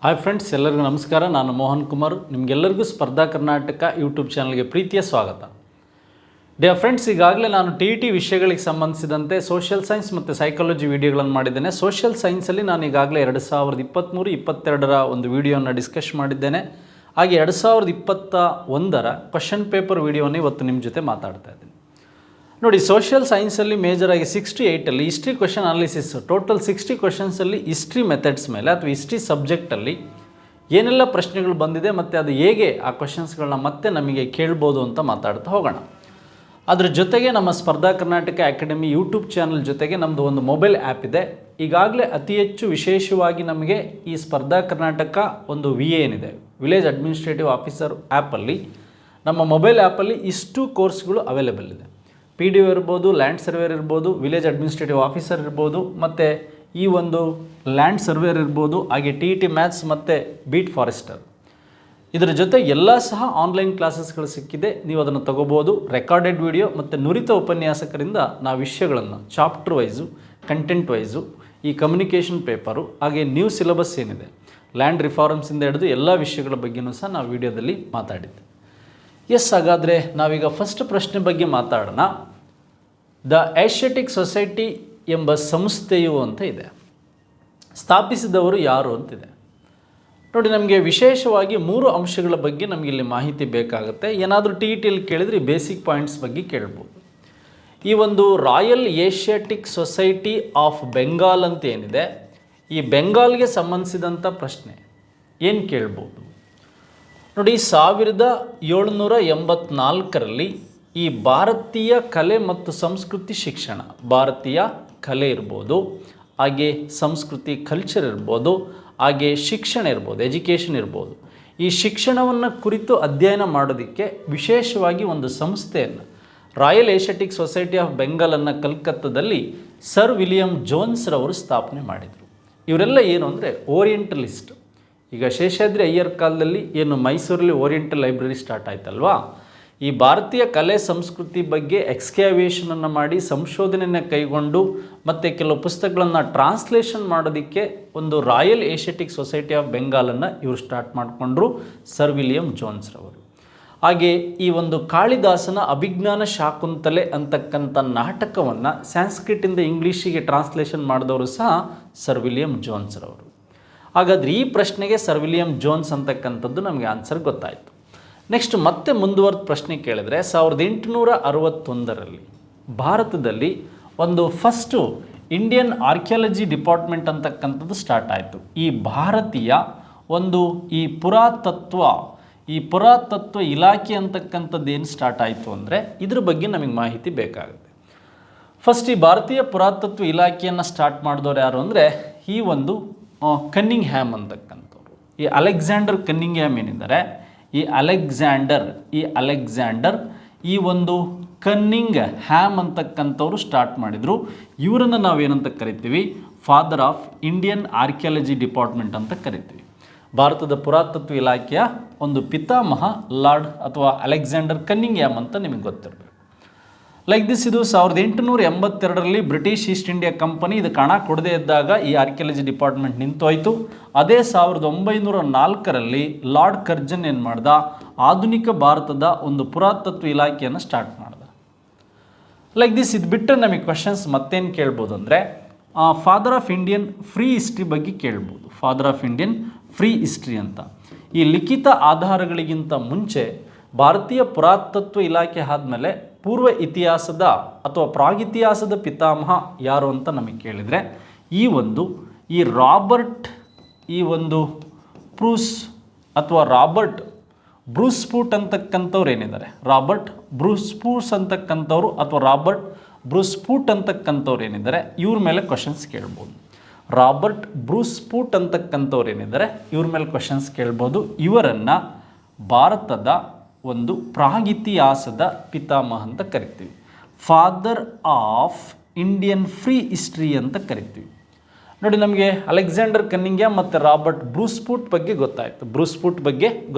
Hi friends, ಎಲ್ಲರಿಗೂ ನಮಸ್ಕಾರ. ನಾನು ಮೋಹನ್ ಕುಮಾರ್. ನಿಮಗೆಲ್ಲರಿಗೂ ಸ್ಪರ್ಧಾ ಕರ್ನಾಟಕ ಯೂಟ್ಯೂಬ್ ಚಾನಲ್ಗೆ ಪ್ರೀತಿಯ ಸ್ವಾಗತ. ಡಿಯರ್ ಫ್ರೆಂಡ್ಸ್, ಈಗಾಗಲೇ ನಾನು ಟಿ ವಿಷಯಗಳಿಗೆ ಸಂಬಂಧಿಸಿದಂತೆ ಸೋಷಿಯಲ್ ಸೈನ್ಸ್ ಮತ್ತು ಸೈಕಾಲಜಿ ವಿಡಿಯೋಗಳನ್ನು ಮಾಡಿದ್ದೇನೆ. ಸೋಷಿಯಲ್ ಸೈನ್ಸಲ್ಲಿ ನಾನು ಈಗಾಗಲೇ 2023-22ರ ಒಂದು ವಿಡಿಯೋನ ಡಿಸ್ಕಸ್ ಮಾಡಿದ್ದೇನೆ. ಹಾಗೆ 2021ರ ಕ್ವಶನ್ ಪೇಪರ್ ವಿಡಿಯೋನ ಇವತ್ತು ನಿಮ್ಮ ಜೊತೆ ಮಾತಾಡ್ತಾ ಇದ್ದೀನಿ. ನೋಡಿ, ಸೋಷಿಯಲ್ ಸೈನ್ಸಲ್ಲಿ ಮೇಜರಾಗಿ 68ಅಲ್ಲಿ ಹಿಸ್ಟ್ರಿ ಕ್ವಶನ್ ಅನಾಲಿಸಿಸ್, ಟೋಟಲ್ 60 ಕ್ವಶನ್ಸಲ್ಲಿ ಹಿಸ್ಟ್ರಿ ಮೆಥಡ್ಸ್ ಮೇಲೆ ಅಥವಾ ಹಿಸ್ಟ್ರಿ ಸಬ್ಜೆಕ್ಟಲ್ಲಿ ಏನೆಲ್ಲ ಪ್ರಶ್ನೆಗಳು ಬಂದಿದೆ ಮತ್ತು ಅದು ಹೇಗೆ ಆ ಕ್ವಶನ್ಸ್ಗಳನ್ನ ಮತ್ತೆ ನಮಗೆ ಕೇಳ್ಬೋದು ಅಂತ ಮಾತಾಡ್ತಾ ಹೋಗೋಣ. ಅದ್ರ ಜೊತೆಗೆ ನಮ್ಮ ಸ್ಪರ್ಧಾ ಕರ್ನಾಟಕ ಅಕಾಡೆಮಿ ಯೂಟ್ಯೂಬ್ ಚಾನಲ್ ಜೊತೆಗೆ ನಮ್ಮದು ಒಂದು ಮೊಬೈಲ್ ಆ್ಯಪ್ ಇದೆ. ಈಗಾಗಲೇ ಅತಿ ಹೆಚ್ಚು ವಿಶೇಷವಾಗಿ ನಮಗೆ ಈ ಸ್ಪರ್ಧಾ ಕರ್ನಾಟಕ ಒಂದು ಏನಿದೆ, ವಿಲೇಜ್ ಅಡ್ಮಿನಿಸ್ಟ್ರೇಟಿವ್ ಆಫೀಸರ್ ಆ್ಯಪಲ್ಲಿ, ನಮ್ಮ ಮೊಬೈಲ್ ಆ್ಯಪಲ್ಲಿ ಇಷ್ಟು ಕೋರ್ಸ್ಗಳು ಅವೈಲೇಬಲ್ ಇದೆ. PDO ಇರ್ಬೋದು, ಲ್ಯಾಂಡ್ ಸರ್ವೇರ್ ಇರ್ಬೋದು, ವಿಲೇಜ್ ಅಡ್ಮಿನಿಸ್ಟ್ರೇಟಿವ್ ಆಫೀಸರ್ ಇರ್ಬೋದು, ಮತ್ತು ಈ ಒಂದು ಲ್ಯಾಂಡ್ ಸರ್ವೇರ್ ಇರ್ಬೋದು, ಹಾಗೆ TET ಮ್ಯಾಥ್ಸ್ ಮತ್ತು ಬೀಟ್ ಫಾರೆಸ್ಟರ್. ಇದರ ಜೊತೆ ಎಲ್ಲ ಸಹ ಆನ್ಲೈನ್ ಕ್ಲಾಸಸ್ಗಳು ಸಿಕ್ಕಿದೆ. ನೀವು ಅದನ್ನು ತಗೋಬೋದು. ರೆಕಾರ್ಡೆಡ್ ವಿಡಿಯೋ ಮತ್ತು ನುರಿತ ಉಪನ್ಯಾಸಕರಿಂದ ನಾವು ವಿಷಯಗಳನ್ನು ಚಾಪ್ಟರ್ ವೈಸು, ಕಂಟೆಂಟ್ ವೈಸು, ಈ ಕಮ್ಯುನಿಕೇಷನ್ ಪೇಪರು, ಹಾಗೆ ನ್ಯೂ ಸಿಲೆಬಸ್ ಏನಿದೆ, ಲ್ಯಾಂಡ್ ರಿಫಾರ್ಮ್ಸಿಂದ ಹಿಡಿದು ಎಲ್ಲ ವಿಷಯಗಳ ಬಗ್ಗೆಯೂ ಸಹ ನಾವು ವಿಡಿಯೋದಲ್ಲಿ ಮಾತಾಡಿದ್ದೆ. ಹಾಗಾದರೆ ನಾವೀಗ ಫಸ್ಟ್ ಪ್ರಶ್ನೆ ಬಗ್ಗೆ ಮಾತಾಡೋಣ. ದ ಏಷ್ಯಾಟಿಕ್ ಸೊಸೈಟಿ ಎಂಬ ಸಂಸ್ಥೆಯು ಅಂತ ಇದೆ, ಸ್ಥಾಪಿಸಿದವರು ಯಾರು ಅಂತಿದೆ. ನೋಡಿ, ನಮಗೆ ವಿಶೇಷವಾಗಿ 3 ಅಂಶಗಳ ಬಗ್ಗೆ ನಮಗಿಲ್ಲಿ ಮಾಹಿತಿ ಬೇಕಾಗುತ್ತೆ. ಏನಾದರೂ TETಯಲ್ಲಿ ಕೇಳಿದರೆ ಬೇಸಿಕ್ ಪಾಯಿಂಟ್ಸ್ ಬಗ್ಗೆ ಕೇಳ್ಬೋದು. ಈ ಒಂದು royal Asiatic society of Bengal ಅಂತ ಏನಿದೆ, ಈ ಬೆಂಗಾಲ್ಗೆ ಸಂಬಂಧಿಸಿದಂಥ ಪ್ರಶ್ನೆ ಏನು ಕೇಳ್ಬೋದು. ನೋಡಿ, 1784ರಲ್ಲಿ ಈ ಭಾರತೀಯ ಕಲೆ ಮತ್ತು ಸಂಸ್ಕೃತಿ ಶಿಕ್ಷಣ, ಭಾರತೀಯ ಕಲೆ ಇರ್ಬೋದು, ಹಾಗೆ ಸಂಸ್ಕೃತಿ ಕಲ್ಚರ್ ಇರ್ಬೋದು, ಹಾಗೆ ಶಿಕ್ಷಣ ಇರ್ಬೋದು, ಎಜುಕೇಷನ್ ಇರ್ಬೋದು, ಈ ಶಿಕ್ಷಣವನ್ನು ಕುರಿತು ಅಧ್ಯಯನ ಮಾಡೋದಕ್ಕೆ ವಿಶೇಷವಾಗಿ ಒಂದು ಸಂಸ್ಥೆಯನ್ನು, ರಾಯಲ್ ಏಷ್ಯಾಟಿಕ್ ಸೊಸೈಟಿ ಆಫ್ ಬೆಂಗಾಲನ್ನು ಕಲ್ಕತ್ತಾದಲ್ಲಿ ಸರ್ ವಿಲಿಯಂ ಜೋನ್ಸ್ರವರು ಸ್ಥಾಪನೆ ಮಾಡಿದರು. ಇವರೆಲ್ಲ ಏನು ಅಂದರೆ ಓರಿಯೆಂಟಲಿಸ್ಟ್. ಈಗ ಶೇಷಾದ್ರಿ ಅಯ್ಯರ್ ಕಾಲದಲ್ಲಿ ಏನು ಮೈಸೂರಲ್ಲಿ ಓರಿಯೆಂಟಲ್ ಲೈಬ್ರರಿ ಸ್ಟಾರ್ಟ್ ಆಯ್ತಲ್ವಾ, ಈ ಭಾರತೀಯ ಕಲೆ ಸಂಸ್ಕೃತಿ ಬಗ್ಗೆ ಎಕ್ಸ್ಕ್ಯಾವೇಷನನ್ನು ಮಾಡಿ ಸಂಶೋಧನೆಯನ್ನು ಕೈಗೊಂಡು ಮತ್ತು ಕೆಲವು ಪುಸ್ತಕಗಳನ್ನು ಟ್ರಾನ್ಸ್ಲೇಷನ್ ಮಾಡೋದಕ್ಕೆ ಒಂದು ರಾಯಲ್ ಏಷ್ಯಾಟಿಕ್ ಸೊಸೈಟಿ ಆಫ್ ಬೆಂಗಾಲನ್ನು ಇವರು ಸ್ಟಾರ್ಟ್ ಮಾಡಿಕೊಂಡ್ರು, ಸರ್ ವಿಲಿಯಂ ಜೋನ್ಸ್ರವರು. ಹಾಗೆ ಈ ಒಂದು ಕಾಳಿದಾಸನ ಅಭಿಜ್ಞಾನ ಶಾಕುಂತಲೆ ಅಂತಕ್ಕಂಥ ನಾಟಕವನ್ನು ಸ್ಯಾನ್ಸ್ಕ್ರಿಟಿಂದ ಇಂಗ್ಲೀಷಿಗೆ ಟ್ರಾನ್ಸ್ಲೇಷನ್ ಮಾಡಿದವರು ಸಹ ಸರ್ ವಿಲಿಯಂ ಜೋನ್ಸ್ರವರು. ಹಾಗಾದರೆ ಈ ಪ್ರಶ್ನೆಗೆ ಸರ್ ವಿಲಿಯಂ ಜೋನ್ಸ್ ಅಂತಕ್ಕಂಥದ್ದು ನಮಗೆ ಆನ್ಸರ್ ಗೊತ್ತಾಯಿತು. ನೆಕ್ಸ್ಟ್ ಮತ್ತೆ ಮುಂದುವರೆದ ಪ್ರಶ್ನೆ ಕೇಳಿದರೆ, 1861ರಲ್ಲಿ ಭಾರತದಲ್ಲಿ ಒಂದು ಫಸ್ಟು ಇಂಡಿಯನ್ ಆರ್ಕಿಯಾಲಜಿ ಡಿಪಾರ್ಟ್ಮೆಂಟ್ ಅಂತಕ್ಕಂಥದ್ದು ಸ್ಟಾರ್ಟ್ ಆಯಿತು. ಈ ಭಾರತೀಯ ಒಂದು ಈ ಪುರಾತತ್ವ ಇಲಾಖೆ ಅಂತಕ್ಕಂಥದ್ದು ಏನು ಸ್ಟಾರ್ಟ್ ಆಯಿತು ಅಂದರೆ ಇದ್ರ ಬಗ್ಗೆ ನಮಗೆ ಮಾಹಿತಿ ಬೇಕಾಗುತ್ತೆ. ಫಸ್ಟ್ ಈ ಭಾರತೀಯ ಪುರಾತತ್ವ ಇಲಾಖೆಯನ್ನು ಸ್ಟಾರ್ಟ್ ಮಾಡಿದವರು ಯಾರು ಅಂದರೆ ಈ ಒಂದು ಕನ್ನಿಂಗ್ ಹ್ಯಾಮ್ ಅಂತಕ್ಕಂಥವ್ರು. ಈ ಅಲೆಕ್ಸಾಂಡರ್ ಕನ್ನಿಂಗ್ ಹ್ಯಾಮ್ ಏನಿದ್ದಾರೆ, ಈ ಅಲೆಕ್ಸಾಂಡರ್ ಈ ಒಂದು ಕನ್ನಿಂಗ್ ಹ್ಯಾಮ್ ಅಂತಕ್ಕಂಥವ್ರು ಸ್ಟಾರ್ಟ್ ಮಾಡಿದರು. ಇವರನ್ನು ನಾವೇನಂತ ಕರಿತೀವಿ, father of Indian archaeology department ಅಂತ ಕರಿತೀವಿ. ಭಾರತದ ಪುರಾತತ್ವ ಇಲಾಖೆಯ ಒಂದು ಪಿತಾಮಹ ಲಾರ್ಡ್ ಅಥವಾ ಅಲೆಕ್ಸಾಂಡರ್ ಕನ್ನಿಂಗ್ ಹ್ಯಾಮ್ ಅಂತ ನಿಮಗೆ ಗೊತ್ತಿರಬೇಕು. ಲೈಕ್ ದಿಸ್, ಇದು 1882ರಲ್ಲಿ ಬ್ರಿಟಿಷ್ ಈಸ್ಟ್ ಇಂಡಿಯಾ ಕಂಪನಿ ಇದಕ್ಕೆ ಹಣ ಕೊಡದೇ ಇದ್ದಾಗ ಈ ಆರ್ಕಿಯಾಲಜಿ ಡಿಪಾರ್ಟ್ಮೆಂಟ್ ನಿಂತೋಯ್ತು. ಅದೇ 1904ರಲ್ಲಿ ಲಾರ್ಡ್ ಕರ್ಜನ್ ಏನು ಮಾಡ್ದ, ಆಧುನಿಕ ಭಾರತದ ಒಂದು ಪುರಾತತ್ವ ಇಲಾಖೆಯನ್ನು ಸ್ಟಾರ್ಟ್ ಮಾಡ್ದ. ಲೈಕ್ ದಿಸ್, ಇದು ಬಿಟ್ಟರೆ ನಮಗೆ ಕ್ವಶನ್ಸ್ ಮತ್ತೇನು ಕೇಳ್ಬೋದು ಅಂದರೆ father of Indian free history ಬಗ್ಗೆ ಕೇಳ್ಬೋದು. Father of Indian free history ಅಂತ. ಈ ಲಿಖಿತ ಆಧಾರಗಳಿಗಿಂತ ಮುಂಚೆ ಭಾರತೀಯ ಪುರಾತತ್ವ ಇಲಾಖೆ ಆದಮೇಲೆ ಪೂರ್ವ ಇತಿಹಾಸದ ಅಥವಾ ಪ್ರಾಗಿತಿಹಾಸದ ಪಿತಾಮಹ ಯಾರು ಅಂತ ನಮಗೆ ಕೇಳಿದರೆ ಈ ಬ್ರೂಸ್ ಅಥವಾ ರಾಬರ್ಟ್ ಬ್ರೂಸ್ಫೂಟ್ ಅಂತಕ್ಕಂಥವ್ರು ಏನಿದ್ದಾರೆ, ರಾಬರ್ಟ್ ಬ್ರೂಸ್ಫೂಟ್ಸ್ ಅಂತಕ್ಕಂಥವ್ರು ಅಥವಾ ರಾಬರ್ಟ್ ಬ್ರೂಸ್ಫೂಟ್ ಅಂತಕ್ಕಂಥವ್ರು ಏನಿದ್ದಾರೆ, ಇವ್ರ ಮೇಲೆ ಕ್ವಶನ್ಸ್ ಕೇಳ್ಬೋದು. ರಾಬರ್ಟ್ ಬ್ರೂಸ್ಫೂಟ್ ಅಂತಕ್ಕಂಥವ್ರು ಏನಿದ್ದಾರೆ, ಇವ್ರ ಮೇಲೆ ಕ್ವಶನ್ಸ್ ಕೇಳ್ಬೋದು. ಇವರನ್ನು ಭಾರತದ ಒಂದು ಪ್ರಾಗಿತಿಹಾಸದ ಪಿತಾಮಹ ಅಂತ ಕರಿತೀವಿ. Father of Indian free history ಅಂತ ಕರಿತೀವಿ. ನೋಡಿ, ನಮಗೆ ಅಲೆಕ್ಸಾಂಡರ್ ಕನ್ನಿಂಗ್ ಹ್ಯಾಮ್ ಮತ್ತು ರಾಬರ್ಟ್ ಬ್ರೂಸ್ಫೂಟ್ ಬಗ್ಗೆ ಗೊತ್ತಾಯಿತು.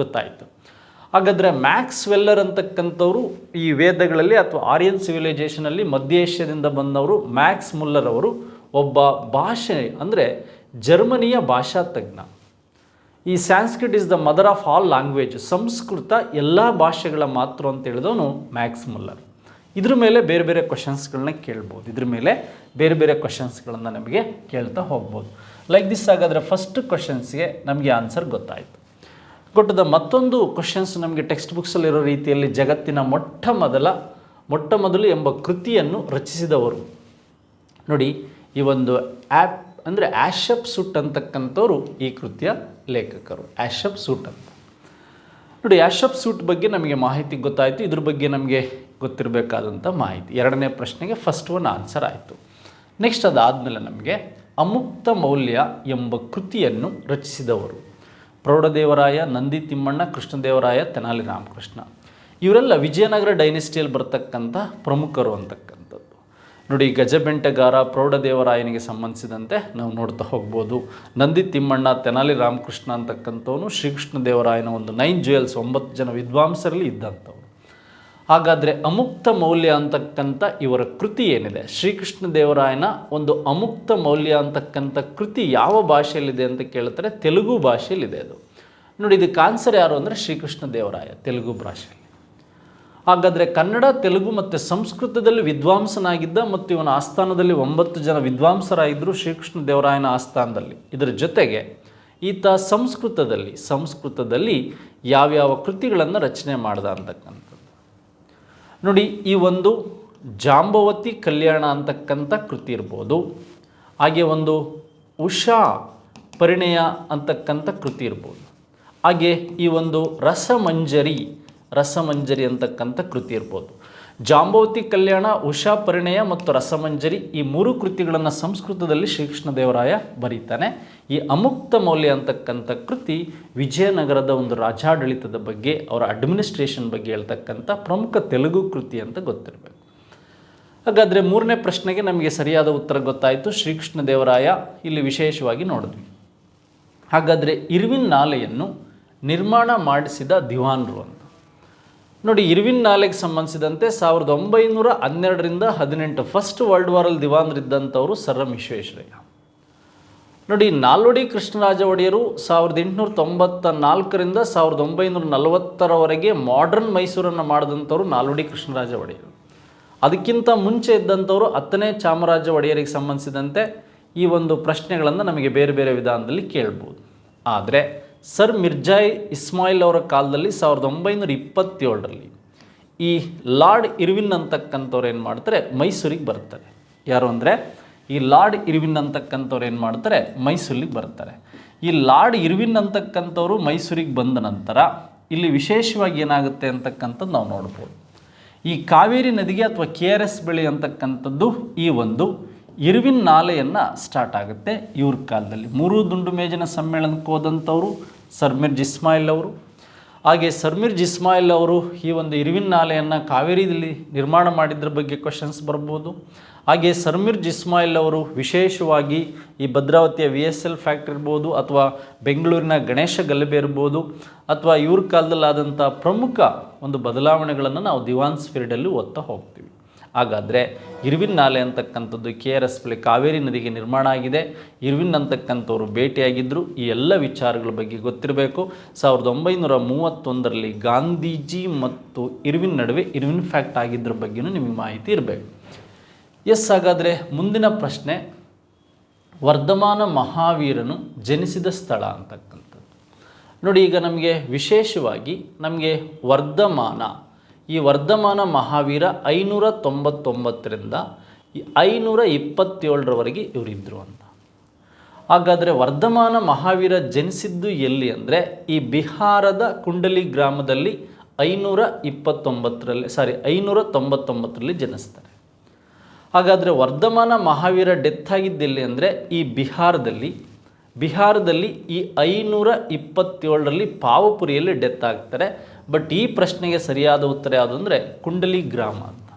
ಹಾಗಾದರೆ ಮ್ಯಾಕ್ಸ್ ವೆಲ್ಲರ್ ಅಂತಕ್ಕಂಥವ್ರು ಈ ವೇದಗಳಲ್ಲಿ ಅಥವಾ ಆರ್ಯನ್ ಸಿವಿಲೈಸೇಷನಲ್ಲಿ ಮಧ್ಯ ಏಷ್ಯಾದಿಂದ ಬಂದವರು. ಮ್ಯಾಕ್ಸ್ ಮುಲ್ಲರ್ ಅವರು ಒಬ್ಬ ಭಾಷೆ ಅಂದರೆ ಜರ್ಮನಿಯ ಭಾಷಾ ತಜ್ಞ. ಈ Sanskrit is the mother of all language, Sanskrit ಎಲ್ಲ ಭಾಷೆಗಳ ಮಾತೃ ಅಂತ ಹೇಳಿದವನು ಮ್ಯಾಕ್ಸ್ ಮುಲ್ಲರ್. ಇದ್ರ ಮೇಲೆ ಬೇರೆ ಬೇರೆ ಕ್ವಶನ್ಸ್ಗಳನ್ನ ಕೇಳ್ಬೋದು, ಇದ್ರ ಮೇಲೆ ಬೇರೆ ಬೇರೆ ಕ್ವಶನ್ಸ್ಗಳನ್ನು ನಮಗೆ ಕೇಳ್ತಾ ಹೋಗ್ಬೋದು. Like this. ಹಾಗಾದರೆ ಫಸ್ಟ್ ಕ್ವಶನ್ಸ್ಗೆ ನಮಗೆ ಆನ್ಸರ್ ಗೊತ್ತಾಯಿತು. ಕೊಟ್ಟದ ಮತ್ತೊಂದು ಕ್ವಶನ್ಸ್ ನಮಗೆ ಟೆಕ್ಸ್ಟ್ ಬುಕ್ಸಲ್ಲಿರೋ ರೀತಿಯಲ್ಲಿ ಜಗತ್ತಿನ ಮೊಟ್ಟ ಮೊದಲು ಎಂಬ ಕೃತಿಯನ್ನು ರಚಿಸಿದವರು. ನೋಡಿ, ಈ ಒಂದು ಆ್ಯಪ್ ಅಂದರೆ ಆ್ಯಶಪ್ ಸುಟ್ ಅಂತಕ್ಕಂಥವ್ರು ಈ ಕೃತಿಯ ಲೇಖಕರು, ಆ್ಯಶಪ್ ಸೂಟ್ ಅಂತ. ನೋಡಿ, ಆ್ಯಶಪ್ ಸೂಟ್ ಬಗ್ಗೆ ನಮಗೆ ಮಾಹಿತಿ ಗೊತ್ತಾಯಿತು, ಇದ್ರ ಬಗ್ಗೆ ನಮಗೆ ಗೊತ್ತಿರಬೇಕಾದಂಥ ಮಾಹಿತಿ. ಎರಡನೇ ಪ್ರಶ್ನೆಗೆ ಫಸ್ಟ್ ಒನ್ ಆನ್ಸರ್ ಆಯಿತು. ನೆಕ್ಸ್ಟ್ ಅದಾದಮೇಲೆ ನಮಗೆ ಅಮುಕ್ತ ಮೌಲ್ಯ ಎಂಬ ಕೃತಿಯನ್ನು ರಚಿಸಿದವರು ಪ್ರೌಢದೇವರಾಯ, ನಂದಿ ತಿಮ್ಮಣ್ಣ, ಕೃಷ್ಣದೇವರಾಯ, ತೆನಾಲಿ ರಾಮಕೃಷ್ಣ. ಇವರೆಲ್ಲ ವಿಜಯನಗರ ಡೈನೆಸ್ಟಿಯಲ್ಲಿ ಬರ್ತಕ್ಕಂಥ ಪ್ರಮುಖರು ಅಂತಕ್ಕಂಥದ್ದು. ನೋಡಿ, ಗಜಬೆಂಟೆಗಾರ ಪ್ರೌಢದೇವರಾಯನಿಗೆ ಸಂಬಂಧಿಸಿದಂತೆ ನಾವು ನೋಡ್ತಾ ಹೋಗ್ಬೋದು. ನಂದಿ ತಿಮ್ಮಣ್ಣ, ತೆನಾಲಿ ರಾಮಕೃಷ್ಣ ಅಂತಕ್ಕಂಥವನು ಶ್ರೀಕೃಷ್ಣದೇವರಾಯನ ಒಂದು 9 ಜುವೆಲ್ಸ್ 9 ಜನ ವಿದ್ವಾಂಸರಲ್ಲಿ ಇದ್ದಂಥವ್ರು. ಹಾಗಾದರೆ ಅಮುಕ್ತ ಮೌಲ್ಯ ಅಂತಕ್ಕಂಥ ಇವರ ಕೃತಿ ಏನಿದೆ, ಶ್ರೀಕೃಷ್ಣದೇವರಾಯನ ಒಂದು ಅಮುಕ್ತ ಮೌಲ್ಯ ಅಂತಕ್ಕಂಥ ಕೃತಿ ಯಾವ ಭಾಷೆಯಲ್ಲಿದೆ ಅಂತ ಕೇಳ್ತಾರೆ, ತೆಲುಗು ಭಾಷೆಯಲ್ಲಿದೆ ಅದು. ನೋಡಿ, ಇದಕ್ಕೆ ಆನ್ಸರ್ ಯಾರು ಅಂದರೆ ಶ್ರೀಕೃಷ್ಣದೇವರಾಯ, ತೆಲುಗು ಭಾಷೆಯಲ್ಲಿ. ಹಾಗಾದರೆ ಕನ್ನಡ, ತೆಲುಗು ಮತ್ತು ಸಂಸ್ಕೃತದಲ್ಲಿ ವಿದ್ವಾಂಸನಾಗಿದ್ದ ಮತ್ತು ಇವನ ಆಸ್ಥಾನದಲ್ಲಿ 9 ಜನ ವಿದ್ವಾಂಸರಾಗಿದ್ದರು ಶ್ರೀಕೃಷ್ಣದೇವರಾಯನ ಆಸ್ಥಾನದಲ್ಲಿ. ಇದರ ಜೊತೆಗೆ ಈತ ಸಂಸ್ಕೃತದಲ್ಲಿ ಯಾವ್ಯಾವ ಕೃತಿಗಳನ್ನು ರಚನೆ ಮಾಡ್ದ ಅಂತಕ್ಕಂಥದ್ದು. ನೋಡಿ, ಈ ಒಂದು ಜಾಂಬವತಿ ಕಲ್ಯಾಣ ಅಂತಕ್ಕಂಥ ಕೃತಿ ಇರ್ಬೋದು, ಹಾಗೆ ಒಂದು ಉಷಾ ಪರಿಣಯ ಅಂತಕ್ಕಂಥ ಕೃತಿ ಇರ್ಬೋದು, ಹಾಗೆ ಈ ಒಂದು ರಸಮಂಜರಿ ಅಂತಕ್ಕಂಥ ಕೃತಿ ಇರ್ಬೋದು. ಜಾಂಬವತಿ ಕಲ್ಯಾಣ, ಉಷಾ ಪರಿಣಯ ಮತ್ತು ರಸಮಂಜರಿ ಈ 3 ಕೃತಿಗಳನ್ನು ಸಂಸ್ಕೃತದಲ್ಲಿ ಶ್ರೀಕೃಷ್ಣದೇವರಾಯ ಬರೀತಾನೆ. ಈ ಅಮುಕ್ತ ಮೌಲ್ಯ ಅಂತಕ್ಕಂಥ ಕೃತಿ ವಿಜಯನಗರದ ಒಂದು ರಾಜಾಡಳಿತದ ಬಗ್ಗೆ, ಅವರ ಅಡ್ಮಿನಿಸ್ಟ್ರೇಷನ್ ಬಗ್ಗೆ ಹೇಳ್ತಕ್ಕಂಥ ಪ್ರಮುಖ ತೆಲುಗು ಕೃತಿ ಅಂತ ಗೊತ್ತಿರಬೇಕು. ಹಾಗಾದರೆ 3ನೇ ಪ್ರಶ್ನೆಗೆ ನಮಗೆ ಸರಿಯಾದ ಉತ್ತರ ಗೊತ್ತಾಯಿತು, ಶ್ರೀಕೃಷ್ಣದೇವರಾಯ ಇಲ್ಲಿ ವಿಶೇಷವಾಗಿ ನೋಡಿದ್ವಿ. ಹಾಗಾದರೆ ಇರ್ವಿನ್ ನಾಲೆಯನ್ನು ನಿರ್ಮಾಣ ಮಾಡಿಸಿದ ದಿವಾನರು ಅಂತ. ನೋಡಿ, ಇರ್ವಿನ್ ನಾಲೆಗೆ ಸಂಬಂಧಿಸಿದಂತೆ 1912ರಿಂದ 18 ಫಸ್ಟ್ ವರ್ಲ್ಡ್ ವಾರಲ್ಲಿ ದಿವಾನರಿದ್ದಂಥವರು ಸರ್ ಎಂ ವಿಶ್ವೇಶ್ವರಯ್ಯ. ನೋಡಿ, ನಾಲ್ವಡಿ ಕೃಷ್ಣರಾಜ ಒಡೆಯರು 1894ರಿಂದ 1940ರವರೆಗೆ ಮಾಡರ್ನ್ ಮೈಸೂರನ್ನು ಮಾಡಿದಂಥವ್ರು ನಾಲ್ವಡಿ ಕೃಷ್ಣರಾಜ ಒಡೆಯರು. ಅದಕ್ಕಿಂತ ಮುಂಚೆ ಇದ್ದಂಥವರು 10ನೇ ಚಾಮರಾಜ ಒಡೆಯರಿಗೆ ಸಂಬಂಧಿಸಿದಂತೆ ಈ ಒಂದು ಪ್ರಶ್ನೆಗಳನ್ನು ನಮಗೆ ಬೇರೆ ಬೇರೆ ವಿಧಾನದಲ್ಲಿ ಕೇಳ್ಬೋದು. ಆದರೆ ಸರ್ ಮಿರ್ಜಾಯ್ ಇಸ್ಮಾಯಿಲ್ ಅವರ ಕಾಲದಲ್ಲಿ 1927ರಲ್ಲಿ ಈ ಲಾರ್ಡ್ ಇರ್ವಿನ್ ಅಂತಕ್ಕಂಥವ್ರು ಏನು ಮಾಡ್ತಾರೆ, ಮೈಸೂರಿಗೆ ಬರ್ತಾರೆ. ಯಾರು ಅಂದರೆ ಈ ಲಾರ್ಡ್ ಇರ್ವಿನ್ ಅಂತಕ್ಕಂಥವ್ರು ಏನು ಮಾಡ್ತಾರೆ, ಮೈಸೂರಿಗೆ ಬರ್ತಾರೆ. ಈ ಲಾರ್ಡ್ ಇರ್ವಿನ್ ಅಂತಕ್ಕಂಥವ್ರು ಮೈಸೂರಿಗೆ ಬಂದ ನಂತರ ಇಲ್ಲಿ ವಿಶೇಷವಾಗಿ ಏನಾಗುತ್ತೆ ಅಂತಕ್ಕಂಥದ್ದು ನಾವು ನೋಡ್ಬೋದು. ಈ ಕಾವೇರಿ ನದಿಗೆ ಅಥವಾ KRS ಬೆಳೆ ಅಂತಕ್ಕಂಥದ್ದು ಈ ಒಂದು ಇರ್ವಿನ್ ನಾಲೆಯನ್ನು ಸ್ಟಾರ್ಟ್ ಆಗುತ್ತೆ ಇವ್ರ ಕಾಲದಲ್ಲಿ. 3 ದುಂಡು ಮೇಜಿನ ಸಮ್ಮೇಳನಕ್ಕೆ ಹೋದಂಥವರು ಸರ್ ಮಿರ್ಜ್ ಇಸ್ಮಾಯಿಲ್ ಅವರು. ಹಾಗೆ ಸರ್ ಮಿರ್ಜ್ ಇಸ್ಮಾಯಿಲ್ ಅವರು ಈ ಒಂದು ಇರ್ವಿನ್ ನಾಲೆಯನ್ನು ಕಾವೇರಿಯಲ್ಲಿ ನಿರ್ಮಾಣ ಮಾಡಿದ್ರ ಬಗ್ಗೆ ಕ್ವಶನ್ಸ್ ಬರ್ಬೋದು. ಹಾಗೆ ಸರ್ ಮಿರ್ಜ್ ಇಸ್ಮಾಯಿಲ್ ಅವರು ವಿಶೇಷವಾಗಿ ಈ ಭದ್ರಾವತಿಯ VSL ಫ್ಯಾಕ್ಟ್ರಿ ಇರ್ಬೋದು, ಅಥವಾ ಬೆಂಗಳೂರಿನ ಗಣೇಶ ಗಲಭೆ ಇರ್ಬೋದು, ಅಥವಾ ಇವ್ರ ಕಾಲದಲ್ಲಾದಂಥ ಪ್ರಮುಖ ಒಂದು ಬದಲಾವಣೆಗಳನ್ನು ನಾವು ದಿವಾನ್ಸ್ ಪೀರಿಯಡಲ್ಲಿ ಓದ್ತಾ ಹೋಗ್ತೀವಿ. ಹಾಗಾದರೆ ಇರ್ವಿನ್ ನಾಲೆ ಅಂತಕ್ಕಂಥದ್ದು KRS ಬೆಳೆ ಕಾವೇರಿ ನದಿಗೆ ನಿರ್ಮಾಣ ಆಗಿದೆ. ಇರ್ವಿನ್ ಅಂತಕ್ಕಂಥವ್ರು ಭೇಟಿಯಾಗಿದ್ದರು. ಈ ಎಲ್ಲ ವಿಚಾರಗಳ ಬಗ್ಗೆ ಗೊತ್ತಿರಬೇಕು. 1931ರಲ್ಲಿ ಗಾಂಧೀಜಿ ಮತ್ತು ಇರ್ವಿನ್ ನಡುವೆ ಇರ್ವಿನ್ ಫ್ಯಾಕ್ಟ್ ಆಗಿದ್ರ ಬಗ್ಗೆಯೂ ನಿಮಗೆ ಮಾಹಿತಿ ಇರಬೇಕು. ಎಸ್, ಹಾಗಾದರೆ ಮುಂದಿನ ಪ್ರಶ್ನೆ, ವರ್ಧಮಾನ ಮಹಾವೀರನು ಜನಿಸಿದ ಸ್ಥಳ ಅಂತಕ್ಕಂಥದ್ದು. ನೋಡಿ, ಈಗ ನಮಗೆ ವಿಶೇಷವಾಗಿ ಈ ವರ್ಧಮಾನ ಮಹಾವೀರ 599ರಿಂದ 527ರವರೆಗೆ ಇವರಿದ್ದರು ಅಂತ. ಹಾಗಾದರೆ ವರ್ಧಮಾನ ಮಹಾವೀರ ಜನಿಸಿದ್ದು ಎಲ್ಲಿ ಅಂದರೆ ಈ ಬಿಹಾರದ ಕುಂಡಲಿ ಗ್ರಾಮದಲ್ಲಿ 599ರಲ್ಲಿ ಜನಿಸ್ತಾರೆ. ಹಾಗಾದರೆ ವರ್ಧಮಾನ ಮಹಾವೀರ ಡೆತ್ ಆಗಿದ್ದೆಲ್ಲಿ ಅಂದರೆ ಈ ಬಿಹಾರದಲ್ಲಿ ಈ 527ರಲ್ಲಿ ಪಾವಪುರಿಯಲ್ಲಿ ಡೆತ್ ಆಗ್ತಾರೆ. ಬಟ್ ಈ ಪ್ರಶ್ನೆಗೆ ಸರಿಯಾದ ಉತ್ತರ ಯಾವುದು ಅಂದರೆ ಕುಂಡಲಿ ಗ್ರಾಮ ಅಂತ.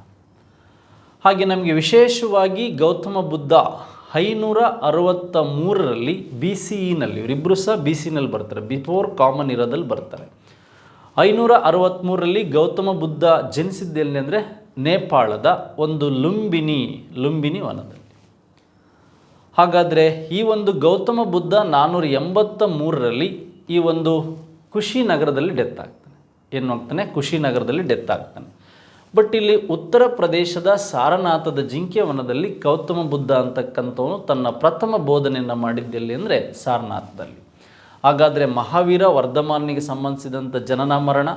ಹಾಗೆ ನಮಗೆ ವಿಶೇಷವಾಗಿ ಗೌತಮ ಬುದ್ಧ 563ರಲ್ಲಿ BCEನಲ್ಲಿ, ಇವರಿಬ್ಬರು ಸಹ BCನಲ್ಲಿ ಬರ್ತಾರೆ, ಬಿಫೋರ್ ಕಾಮನ್ ಇರೋದಲ್ಲಿ ಬರ್ತಾರೆ. 563ರಲ್ಲಿ ಗೌತಮ ಬುದ್ಧ ಜನಿಸಿದ್ದೆಲ್ಲಿ ಅಂದರೆ ನೇಪಾಳದ ಒಂದು ಲುಂಬಿನಿ ವನದಲ್ಲಿ. ಹಾಗಾದರೆ ಈ ಒಂದು ಗೌತಮ ಬುದ್ಧ 483ರಲ್ಲಿ ಈ ಒಂದು ಕುಶಿನಗರದಲ್ಲಿ ಡೆತ್ ಆಗ್ತಾನೆ. ಏನು ಆಗ್ತಾನೆ? ಕುಶಿನಗರದಲ್ಲಿ ಡೆತ್ ಆಗ್ತಾನೆ. ಬಟ್ ಇಲ್ಲಿ ಉತ್ತರ ಪ್ರದೇಶದ ಸಾರನಾಥದ ಜಿಂಕೆವನದಲ್ಲಿ ಗೌತಮ ಬುದ್ಧ ಅಂತಕ್ಕಂಥವನು ತನ್ನ ಪ್ರಥಮ ಬೋಧನೆಯನ್ನು ಮಾಡಿದ್ದೆಲ್ಲಿ ಅಂದರೆ ಸಾರನಾಥದಲ್ಲಿ. ಹಾಗಾದರೆ ಮಹಾವೀರ ವರ್ಧಮಾನಿಗೆ ಸಂಬಂಧಿಸಿದಂಥ ಜನನ ಮರಣ,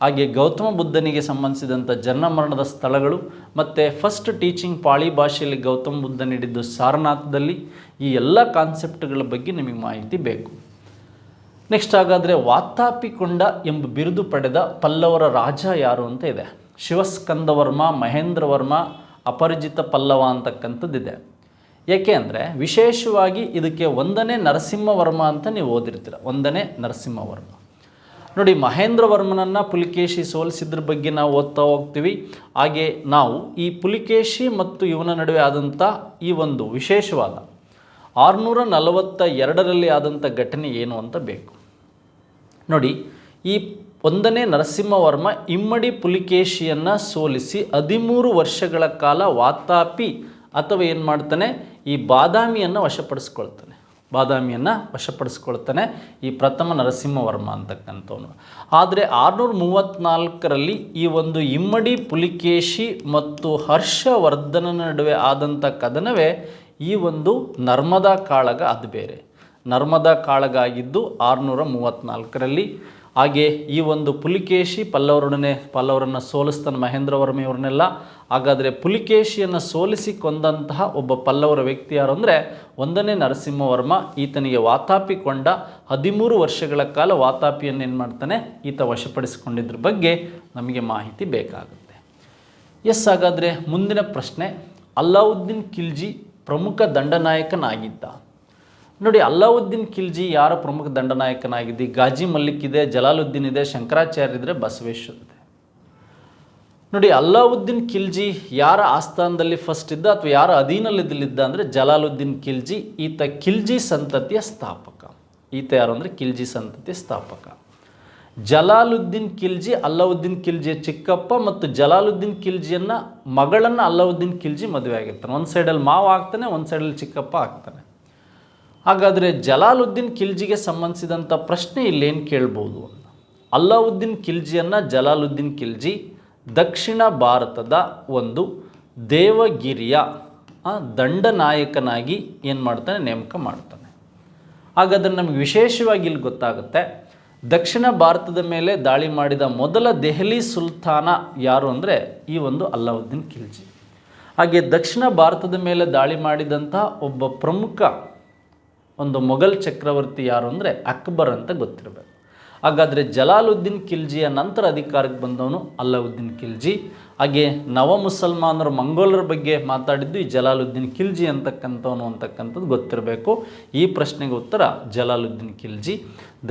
ಹಾಗೆ ಗೌತಮ ಬುದ್ಧನಿಗೆ ಸಂಬಂಧಿಸಿದಂಥ ಜನನ ಮರಣದ ಸ್ಥಳಗಳು, ಮತ್ತು ಫಸ್ಟ್ ಟೀಚಿಂಗ್ ಪಾಳಿ ಭಾಷೆಯಲ್ಲಿ ಗೌತಮ ಬುದ್ಧ ನೀಡಿದ್ದು ಸಾರನಾಥದಲ್ಲಿ, ಈ ಎಲ್ಲ ಕಾನ್ಸೆಪ್ಟ್ಗಳ ಬಗ್ಗೆ ನಿಮಗೆ ಮಾಹಿತಿ ಬೇಕು. ನೆಕ್ಸ್ಟ್ ಹಾಗಾದರೆ ವಾತಾಪಿಕೊಂಡ ಎಂಬ ಬಿರುದು ಪಡೆದ ಪಲ್ಲವರ ರಾಜ ಯಾರು ಅಂತ ಇದೆ. ಶಿವಸ್ಕಂದವರ್ಮ, ಮಹೇಂದ್ರವರ್ಮ, ಅಪರಿಜಿತ ಪಲ್ಲವ ಅಂತಕ್ಕಂಥದ್ದಿದೆ. ಏಕೆ ಅಂದರೆ ವಿಶೇಷವಾಗಿ ಇದಕ್ಕೆ 1ನೇ ನರಸಿಂಹವರ್ಮ ಅಂತ ನೀವು ಓದಿರ್ತೀರ. 1ನೇ ನರಸಿಂಹವರ್ಮ ನೋಡಿ, ಮಹೇಂದ್ರವರ್ಮನನ್ನು ಪುಲಿಕೇಶಿ ಸೋಲಿಸಿದ್ರ ಬಗ್ಗೆ ನಾವು ಓದ್ತಾ ಹೋಗ್ತೀವಿ. ಹಾಗೆ ನಾವು ಈ ಪುಲಿಕೇಶಿ ಮತ್ತು ಇವನ ನಡುವೆ ಆದಂಥ ಈ ಒಂದು ವಿಶೇಷವಾದ 642ರಲ್ಲಿ ಆದಂಥ ಘಟನೆ ಏನು ಅಂತ ಬೇಕು ನೋಡಿ. ಈ 1ನೇ ನರಸಿಂಹವರ್ಮ ಇಮ್ಮಡಿ ಪುಲಿಕೇಶಿಯನ್ನು ಸೋಲಿಸಿ 13 ವರ್ಷಗಳ ಕಾಲ ವಾತಾಪಿ ಅಥವಾ ಏನು ಮಾಡ್ತಾನೆ, ಈ ಬಾದಾಮಿಯನ್ನು ವಶಪಡಿಸ್ಕೊಳ್ತಾನೆ ಈ ಪ್ರಥಮ ನರಸಿಂಹವರ್ಮ ಅಂತಕ್ಕಂಥವನು. ಆದರೆ 634ರಲ್ಲಿ ಈ ಒಂದು ಇಮ್ಮಡಿ ಪುಲಿಕೇಶಿ ಮತ್ತು ಹರ್ಷವರ್ಧನನ ನಡುವೆ ಆದಂಥ ಕದನವೇ ಈ ಒಂದು ನರ್ಮದಾ ಕಾಳಗ. ಅದು ಬೇರೆ ನರ್ಮದಾ ಕಾಳಗ ಆಗಿದ್ದು 634ರಲ್ಲಿ. ಹಾಗೆ ಈ ಒಂದು ಪುಲಿಕೇಶಿ ಪಲ್ಲವರನ್ನು ಸೋಲಿಸ್ತಾನೆ ಮಹೇಂದ್ರವರ್ಮ ಇವ್ರನ್ನೆಲ್ಲ. ಹಾಗಾದರೆ ಪುಲಿಕೇಶಿಯನ್ನು ಸೋಲಿಸಿ ಕೊಂದಂತಹ ಒಬ್ಬ ಪಲ್ಲವರ ವ್ಯಕ್ತಿ ಯಾರು ಅಂದರೆ 1ನೇ ನರಸಿಂಹವರ್ಮ. ಈತನಿಗೆ ವಾತಾಪಿಕೊಂಡ 13 ವರ್ಷಗಳ ಕಾಲ ವಾತಾಪಿಯನ್ನು ಏನು ಮಾಡ್ತಾನೆ, ಈತ ವಶಪಡಿಸಿಕೊಂಡಿದ್ರ ಬಗ್ಗೆ ನಮಗೆ ಮಾಹಿತಿ ಬೇಕಾಗುತ್ತೆ. ಹಾಗಾದರೆ ಮುಂದಿನ ಪ್ರಶ್ನೆ, ಅಲ್ಲಾವುದ್ದೀನ್ ಖಿಲ್ಜಿ ಪ್ರಮುಖ ದಂಡನಾಯಕನಾಗಿದ್ದ. ನೋಡಿ, ಅಲ್ಲಾವುದ್ದೀನ್ ಖಿಲ್ಜಿ ಯಾರ ಪ್ರಮುಖ ದಂಡನಾಯಕನಾಗಿದ್ದ? ಗಾಜಿ ಮಲ್ಲಿಕ್ ಇದೆ, ಜಲಾಲುದ್ದೀನ್ ಇದೆ, ಶಂಕರಾಚಾರ್ಯ ಇದ್ದರೆ, ಬಸವೇಶ್ವರ ಇದೆ. ನೋಡಿ, ಅಲ್ಲಾವುದ್ದೀನ್ ಖಿಲ್ಜಿ ಯಾರ ಆಸ್ಥಾನದಲ್ಲಿ ಫಸ್ಟ್ ಇದ್ದ ಅಥವಾ ಯಾರ ಅಧೀನದಲ್ಲಿದ್ದ ಅಂದರೆ ಜಲಾಲುದ್ದೀನ್ ಖಿಲ್ಜಿ. ಈತ ಖಿಲ್ಜಿ ಸಂತತಿಯ ಸ್ಥಾಪಕ. ಈತ ಯಾರು ಅಂದರೆ ಖಿಲ್ಜಿ ಸಂತತಿಯ ಸ್ಥಾಪಕ. ಜಲಾಲುದ್ದೀನ್ ಖಿಲ್ಜಿ ಅಲ್ಲಾವುದ್ದೀನ್ ಖಿಲ್ಜಿಯ ಚಿಕ್ಕಪ್ಪ ಮತ್ತು ಜಲಾಲುದ್ದೀನ್ ಖಿಲ್ಜಿಯನ್ನು ಮಗಳನ್ನು ಅಲ್ಲಾವುದ್ದೀನ್ ಖಿಲ್ಜಿ ಮದುವೆ ಆಗಿರ್ತಾನೆ. ಒಂದು ಸೈಡಲ್ಲಿ ಮಾವ ಆಗ್ತಾನೆ, ಒಂದು ಸೈಡಲ್ಲಿ ಚಿಕ್ಕಪ್ಪ ಆಗ್ತಾನೆ. ಹಾಗಾದರೆ ಜಲಾಲುದ್ದೀನ್ ಖಿಲ್ಜಿಗೆ ಸಂಬಂಧಿಸಿದಂಥ ಪ್ರಶ್ನೆ ಇಲ್ಲೇನು ಕೇಳ್ಬೋದು ಅಂತ. ಅಲ್ಲಾವುದ್ದೀನ್ ಖಿಲ್ಜಿಯನ್ನು ಜಲಾಲುದ್ದೀನ್ ಖಿಲ್ಜಿ ದಕ್ಷಿಣ ಭಾರತದ ಒಂದು ದೇವಗಿರಿಯ ದಂಡನಾಯಕನಾಗಿ ಏನು ಮಾಡ್ತಾನೆ, ನೇಮಕ ಮಾಡ್ತಾನೆ. ಹಾಗಾದರೆ ನಮಗೆ ವಿಶೇಷವಾಗಿ ಇಲ್ಲಿ ಗೊತ್ತಾಗುತ್ತೆ, ದಕ್ಷಿಣ ಭಾರತದ ಮೇಲೆ ದಾಳಿ ಮಾಡಿದ ಮೊದಲ ದೆಹಲಿ ಸುಲ್ತಾನ ಯಾರು ಅಂದರೆ ಈ ಒಂದು ಅಲ್ಲಾವುದ್ದೀನ್ ಖಿಲ್ಜಿ. ಹಾಗೆ ದಕ್ಷಿಣ ಭಾರತದ ಮೇಲೆ ದಾಳಿ ಮಾಡಿದಂಥ ಒಬ್ಬ ಪ್ರಮುಖ ಒಂದು ಮೊಘಲ್ ಚಕ್ರವರ್ತಿ ಯಾರು ಅಂದರೆ ಅಕ್ಬರ್ ಅಂತ ಗೊತ್ತಿರಬೇಕು. ಹಾಗಾದರೆ ಜಲಾಲುದ್ದೀನ್ ಖಿಲ್ಜಿಯ ನಂತರ ಅಧಿಕಾರಕ್ಕೆ ಬಂದವನು ಅಲ್ಲಾವುದ್ದೀನ್ ಖಿಲ್ಜಿ. ಹಾಗೆ ನವ ಮುಸಲ್ಮಾನರು ಮಂಗೋಲರ ಬಗ್ಗೆ ಮಾತಾಡಿದ್ದು ಈ ಜಲಾಲುದ್ದೀನ್ ಖಿಲ್ಜಿ ಅಂತಕ್ಕಂಥದ್ದು ಗೊತ್ತಿರಬೇಕು. ಈ ಪ್ರಶ್ನೆಗೆ ಉತ್ತರ ಜಲಾಲುದ್ದೀನ್ ಖಿಲ್ಜಿ.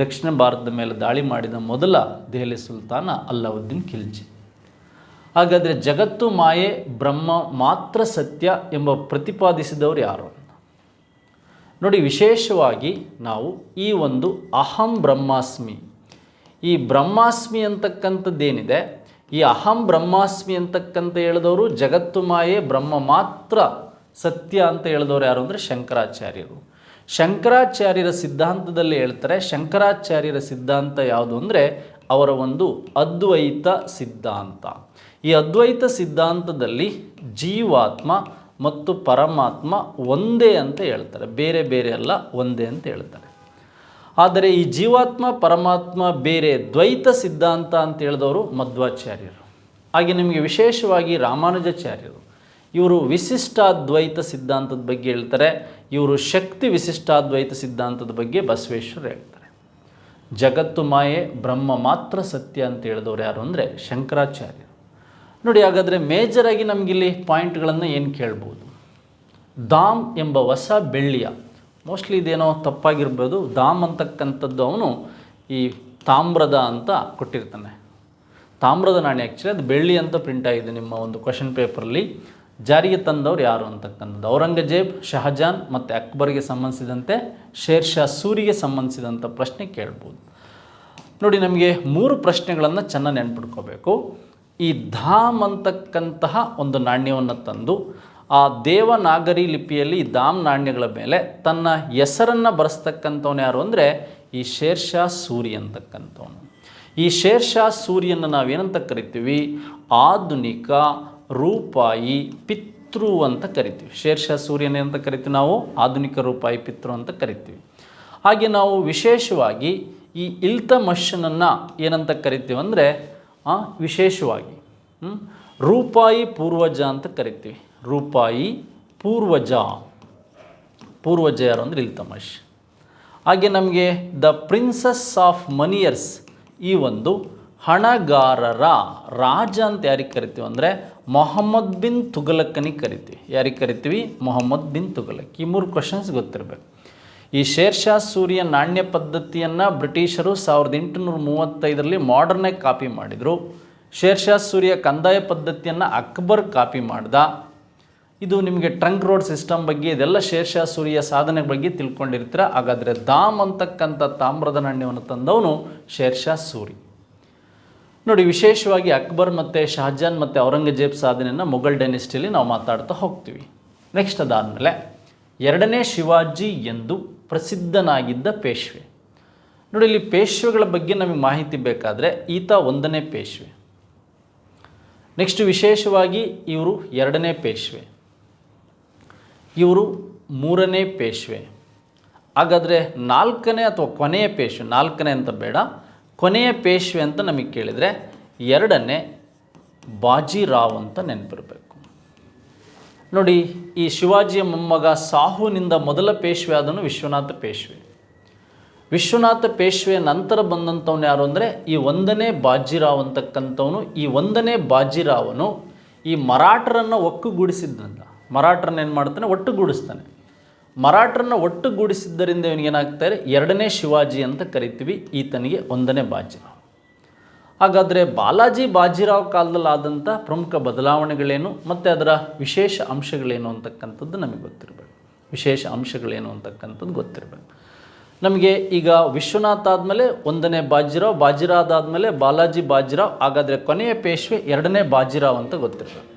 ದಕ್ಷಿಣ ಭಾರತದ ಮೇಲೆ ದಾಳಿ ಮಾಡಿದ ಮೊದಲ ದೆಹಲಿ ಸುಲ್ತಾನ ಅಲ್ಲಾವುದ್ದೀನ್ ಖಿಲ್ಜಿ. ಹಾಗಾದರೆ ಜಗತ್ತು ಮಾಯೆ, ಬ್ರಹ್ಮ ಮಾತ್ರ ಸತ್ಯ ಎಂಬ ಪ್ರತಿಪಾದಿಸಿದವರು ಯಾರು? ನೋಡಿ, ವಿಶೇಷವಾಗಿ ನಾವು ಈ ಒಂದು ಅಹಂ ಬ್ರಹ್ಮಾಸ್ಮಿ, ಈ ಬ್ರಹ್ಮಾಸ್ಮಿ ಅಂತಕ್ಕಂಥದ್ದೇನಿದೆ, ಈ ಅಹಂ ಬ್ರಹ್ಮಾಸ್ಮಿ ಅಂತಕ್ಕಂಥ ಹೇಳಿದವರು ಜಗತ್ತು ಮಾಯೆ ಬ್ರಹ್ಮ ಮಾತ್ರ ಸತ್ಯ ಅಂತ ಹೇಳಿದವರು ಯಾರು ಅಂದರೆ ಶಂಕರಾಚಾರ್ಯರು. ಶಂಕರಾಚಾರ್ಯರ ಸಿದ್ಧಾಂತದಲ್ಲಿ ಹೇಳ್ತಾರೆ, ಶಂಕರಾಚಾರ್ಯರ ಸಿದ್ಧಾಂತ ಯಾವುದು ಅಂದರೆ ಅವರ ಒಂದು ಅದ್ವೈತ ಸಿದ್ಧಾಂತ. ಈ ಅದ್ವೈತ ಸಿದ್ಧಾಂತದಲ್ಲಿ ಜೀವಾತ್ಮ ಮತ್ತು ಪರಮಾತ್ಮ ಒಂದೇ ಅಂತ ಹೇಳ್ತಾರೆ, ಬೇರೆ ಬೇರೆ ಅಲ್ಲ, ಒಂದೇ ಅಂತ ಹೇಳ್ತಾರೆ. ಆದರೆ ಈ ಜೀವಾತ್ಮ ಪರಮಾತ್ಮ ಬೇರೆ ದ್ವೈತ ಸಿದ್ಧಾಂತ ಅಂತ ಹೇಳಿದವರು ಮಧ್ವಾಚಾರ್ಯರು. ಹಾಗೆ ನಿಮಗೆ ವಿಶೇಷವಾಗಿ ರಾಮಾನುಜಾಚಾರ್ಯರು, ಇವರು ವಿಶಿಷ್ಟಾದ್ವೈತ ಸಿದ್ಧಾಂತದ ಬಗ್ಗೆ ಹೇಳ್ತಾರೆ. ಇವರು ಶಕ್ತಿ ವಿಶಿಷ್ಟಾದ್ವೈತ ಸಿದ್ಧಾಂತದ ಬಗ್ಗೆ ಬಸವೇಶ್ವರ ಹೇಳ್ತಾರೆ. ಜಗತ್ತು ಮಾಯೆ ಬ್ರಹ್ಮ ಮಾತ್ರ ಸತ್ಯ ಅಂತ ಹೇಳಿದವರು ಯಾರು ಅಂದರೆ ಶಂಕರಾಚಾರ್ಯರು. ನೋಡಿ, ಹಾಗಾದರೆ ಮೇಜರಾಗಿ ನಮಗಿಲ್ಲಿ ಪಾಯಿಂಟ್ಗಳನ್ನು ಏನು ಕೇಳ್ಬೋದು? ದಾಮ್ ಎಂಬ ಹೊಸ ಬೆಳ್ಳಿಯ, ಮೋಸ್ಟ್ಲಿ ಇದೇನೋ ತಪ್ಪಾಗಿರ್ಬೋದು, ದಾಮ್ ಅಂತಕ್ಕಂಥದ್ದು ಅವನು ಈ ತಾಮ್ರದ ಅಂತ ಕೊಟ್ಟಿರ್ತಾನೆ, ತಾಮ್ರದ ನಾಣ್ಯ. ಆ್ಯಕ್ಚುಲಿ ಅದು ಬೆಳ್ಳಿ ಅಂತ ಪ್ರಿಂಟ್ ಆಗಿದೆ ನಿಮ್ಮ ಒಂದು ಕ್ವಶನ್ ಪೇಪರಲ್ಲಿ. ಜಾರಿಗೆ ತಂದವರು ಯಾರು ಅಂತಕ್ಕಂಥದ್ದು ಔರಂಗಜೇಬ್, ಶಹಜಾನ್ ಮತ್ತು ಅಕ್ಬರ್ಗೆ ಸಂಬಂಧಿಸಿದಂತೆ ಶೇರ್ ಶಾ ಸೂರಿಗೆ ಸಂಬಂಧಿಸಿದಂಥ ಪ್ರಶ್ನೆ ಕೇಳ್ಬೋದು. ನೋಡಿ, ನಮಗೆ 3 ಪ್ರಶ್ನೆಗಳನ್ನು ಚೆನ್ನಾಗಿ ನೆನ್ಪಿಟ್ಕೋಬೇಕು. ಈ ಧಾಮ್ ಅಂತಕ್ಕಂತಹ ಒಂದು ನಾಣ್ಯವನ್ನು ತಂದು ಆ ದೇವನಾಗರಿ ಲಿಪಿಯಲ್ಲಿ ದಾಮ್ ನಾಣ್ಯಗಳ ಮೇಲೆ ತನ್ನ ಹೆಸರನ್ನು ಬರೆಸ್ತಕ್ಕಂಥವನು ಯಾರು ಅಂದರೆ ಈ ಶೇರ್ ಶಾ ಸೂರಿ ಅಂತಕ್ಕಂಥವನು. ಈ ಶೇರ್ ಶಾ ಸೂರಿಯನ್ನು ನಾವೇನಂತ ಕರಿತೀವಿ? ಆಧುನಿಕ ರೂಪಾಯಿ ಪಿತೃ ಅಂತ ಕರಿತೀವಿ. ಶೇರ್ ಶಾ ಸೂರಿಯನ್ನು ಅಂತ ಕರಿತೀವಿ ನಾವು? ಆಧುನಿಕ ರೂಪಾಯಿ ಪಿತೃ ಅಂತ ಕರಿತೀವಿ. ಹಾಗೆ ನಾವು ವಿಶೇಷವಾಗಿ ಈ ಇಲ್ತಮಷನನ್ನು ಏನಂತ ಕರಿತೀವಿ ಅಂದರೆ ವಿಶೇಷವಾಗಿ ರೂಪಾಯಿ ಪೂರ್ವಜ ಅಂತ ಕರಿತೀವಿ. ರೂಪಾಯಿ ಪೂರ್ವಜ ಯಾರು ಅಂದರೆ ಇಲ್ತಮಷ್. ಹಾಗೆ ನಮಗೆ ದ ಪ್ರಿನ್ಸಸ್ ಆಫ್ ಮನಿಯರ್ಸ್, ಈ ಒಂದು ಹಣಗಾರರ ರಾಜ ಅಂತ ಯಾರಿಗೆ ಕರಿತೀವಿ ಅಂದರೆ ಮೊಹಮ್ಮದ್ ಬಿನ್ ತುಘಲಕ್ಕನಿಗೆ ಕರಿತೀವಿ. ಯಾರಿಗೆ ಕರಿತೀವಿ? ಮೊಹಮ್ಮದ್ ಬಿನ್ ತುಘಲಕ್. ಈ 3 ಕ್ವಶನ್ಸ್ ಗೊತ್ತಿರಬೇಕು. ಈ ಶೇರ್ ಶಾ ಸೂರಿಯ ನಾಣ್ಯ ಪದ್ಧತಿಯನ್ನು ಬ್ರಿಟಿಷರು 1835ರಲ್ಲಿ ಮಾಡರ್ನಾಗಿ ಕಾಪಿ ಮಾಡಿದರು. ಶೇರ್ ಶಾ ಸೂರಿಯ ಕಂದಾಯ ಪದ್ಧತಿಯನ್ನು ಅಕ್ಬರ್ ಕಾಪಿ ಮಾಡ್ದ. ಇದು ನಿಮಗೆ ಟ್ರಂಕ್ ರೋಡ್ ಸಿಸ್ಟಮ್ ಬಗ್ಗೆ ಇದೆಲ್ಲ ಶೇರ್ ಶಾ ಸೂರಿಯ ಸಾಧನೆ ಬಗ್ಗೆ ತಿಳ್ಕೊಂಡಿರ್ತೀರ. ಹಾಗಾದರೆ ದಾಮ್ ಅಂತಕ್ಕಂಥ ತಾಮ್ರದ ನಾಣ್ಯವನ್ನು ತಂದವನು ಶೇರ್ ಶಾ ಸೂರಿ. ನೋಡಿ, ವಿಶೇಷವಾಗಿ ಅಕ್ಬರ್ ಮತ್ತು ಶಹಜಾನ್ ಮತ್ತು ಔರಂಗಜೇಬ್ ಸಾಧನೆಯನ್ನು ಮೊಘಲ್ ಡೈನೆಸ್ಟಿಯಲ್ಲಿ ನಾವು ಮಾತಾಡ್ತಾ ಹೋಗ್ತೀವಿ. ನೆಕ್ಸ್ಟ್ ಅದಾದಮೇಲೆ 2ನೇ ಶಿವಾಜಿ ಎಂದು ಪ್ರಸಿದ್ಧನಾಗಿದ್ದ ಪೇಶ್ವೆ. ನೋಡಿ, ಇಲ್ಲಿ ಪೇಶ್ವೆಗಳ ಬಗ್ಗೆ ನಮಗೆ ಮಾಹಿತಿ ಬೇಕಾದರೆ ಈತ 1ನೇ ಪೇಶ್ವೆ. ನೆಕ್ಸ್ಟ್ ವಿಶೇಷವಾಗಿ ಇವರು 2ನೇ ಪೇಶ್ವೆ, ಇವರು 3ನೇ ಪೇಶ್ವೆ. ಹಾಗಾದರೆ 4ನೇ ಅಥವಾ ಕೊನೆಯ ಪೇಶ್ವೆ, 4ನೇ ಅಂತ ಬೇಡ, ಕೊನೆಯ ಪೇಶ್ವೆ ಅಂತ ನಮಗೆ ಕೇಳಿದರೆ 2ನೇ ಬಾಜಿರಾವ್ ಅಂತ ನೆನಪಿರಬೇಕು. ನೋಡಿ, ಈ ಶಿವಾಜಿಯ ಮೊಮ್ಮಗ ಸಾಹುನಿಂದ ಮೊದಲ ಪೇಶ್ವೆ ಆದನು ವಿಶ್ವನಾಥ ಪೇಶ್ವೆ. ವಿಶ್ವನಾಥ ಪೇಶ್ವೆ ನಂತರ ಬಂದಂಥವನು ಯಾರು ಅಂದರೆ ಈ 1ನೇ ಬಾಜಿರಾವ್ ಅಂತಕ್ಕಂಥವನು. ಈ 1ನೇ ಬಾಜಿರಾವನು ಈ ಮರಾಠರನ್ನು ಒಟ್ಟುಗೂಡಿಸಿದ್ದಂತ. ಮರಾಠರನ್ನು ಏನು ಮಾಡ್ತಾನೆ? ಒಟ್ಟುಗೂಡಿಸ್ತಾನೆ. ಮರಾಠರನ್ನು ಒಟ್ಟುಗೂಡಿಸಿದ್ದರಿಂದ ಇವನಿಗೇನಾಗ್ತಾರೆ? 2ನೇ ಶಿವಾಜಿ ಅಂತ ಕರಿತೀವಿ. ಈತನಿಗೆ 1ನೇ ಬಾಜಿರಾವ್. ಹಾಗಾದರೆ ಬಾಲಾಜಿ ಬಾಜಿರಾವ್ ಕಾಲದಲ್ಲಿ ಆದಂಥ ಪ್ರಮುಖ ಬದಲಾವಣೆಗಳೇನು ಮತ್ತು ಅದರ ವಿಶೇಷ ಅಂಶಗಳೇನು ಅಂತಕ್ಕಂಥದ್ದು ನಮಗೆ ಗೊತ್ತಿರಬೇಕು. ವಿಶೇಷ ಅಂಶಗಳೇನು ಅಂತಕ್ಕಂಥದ್ದು ಗೊತ್ತಿರಬೇಕು ನಮಗೆ. ಈಗ ವಿಶ್ವನಾಥ್ ಆದಮೇಲೆ 1ನೇ ಬಾಜಿರಾವ್, ಬಾಜಿರಾವ್ ಆದಮೇಲೆ ಬಾಲಾಜಿ ಬಾಜಿರಾವ್. ಹಾಗಾದರೆ ಕೊನೆಯ ಪೇಶ್ವೆ 2ನೇ ಬಾಜಿರಾವ್ ಅಂತ ಗೊತ್ತಿರಬೇಕು.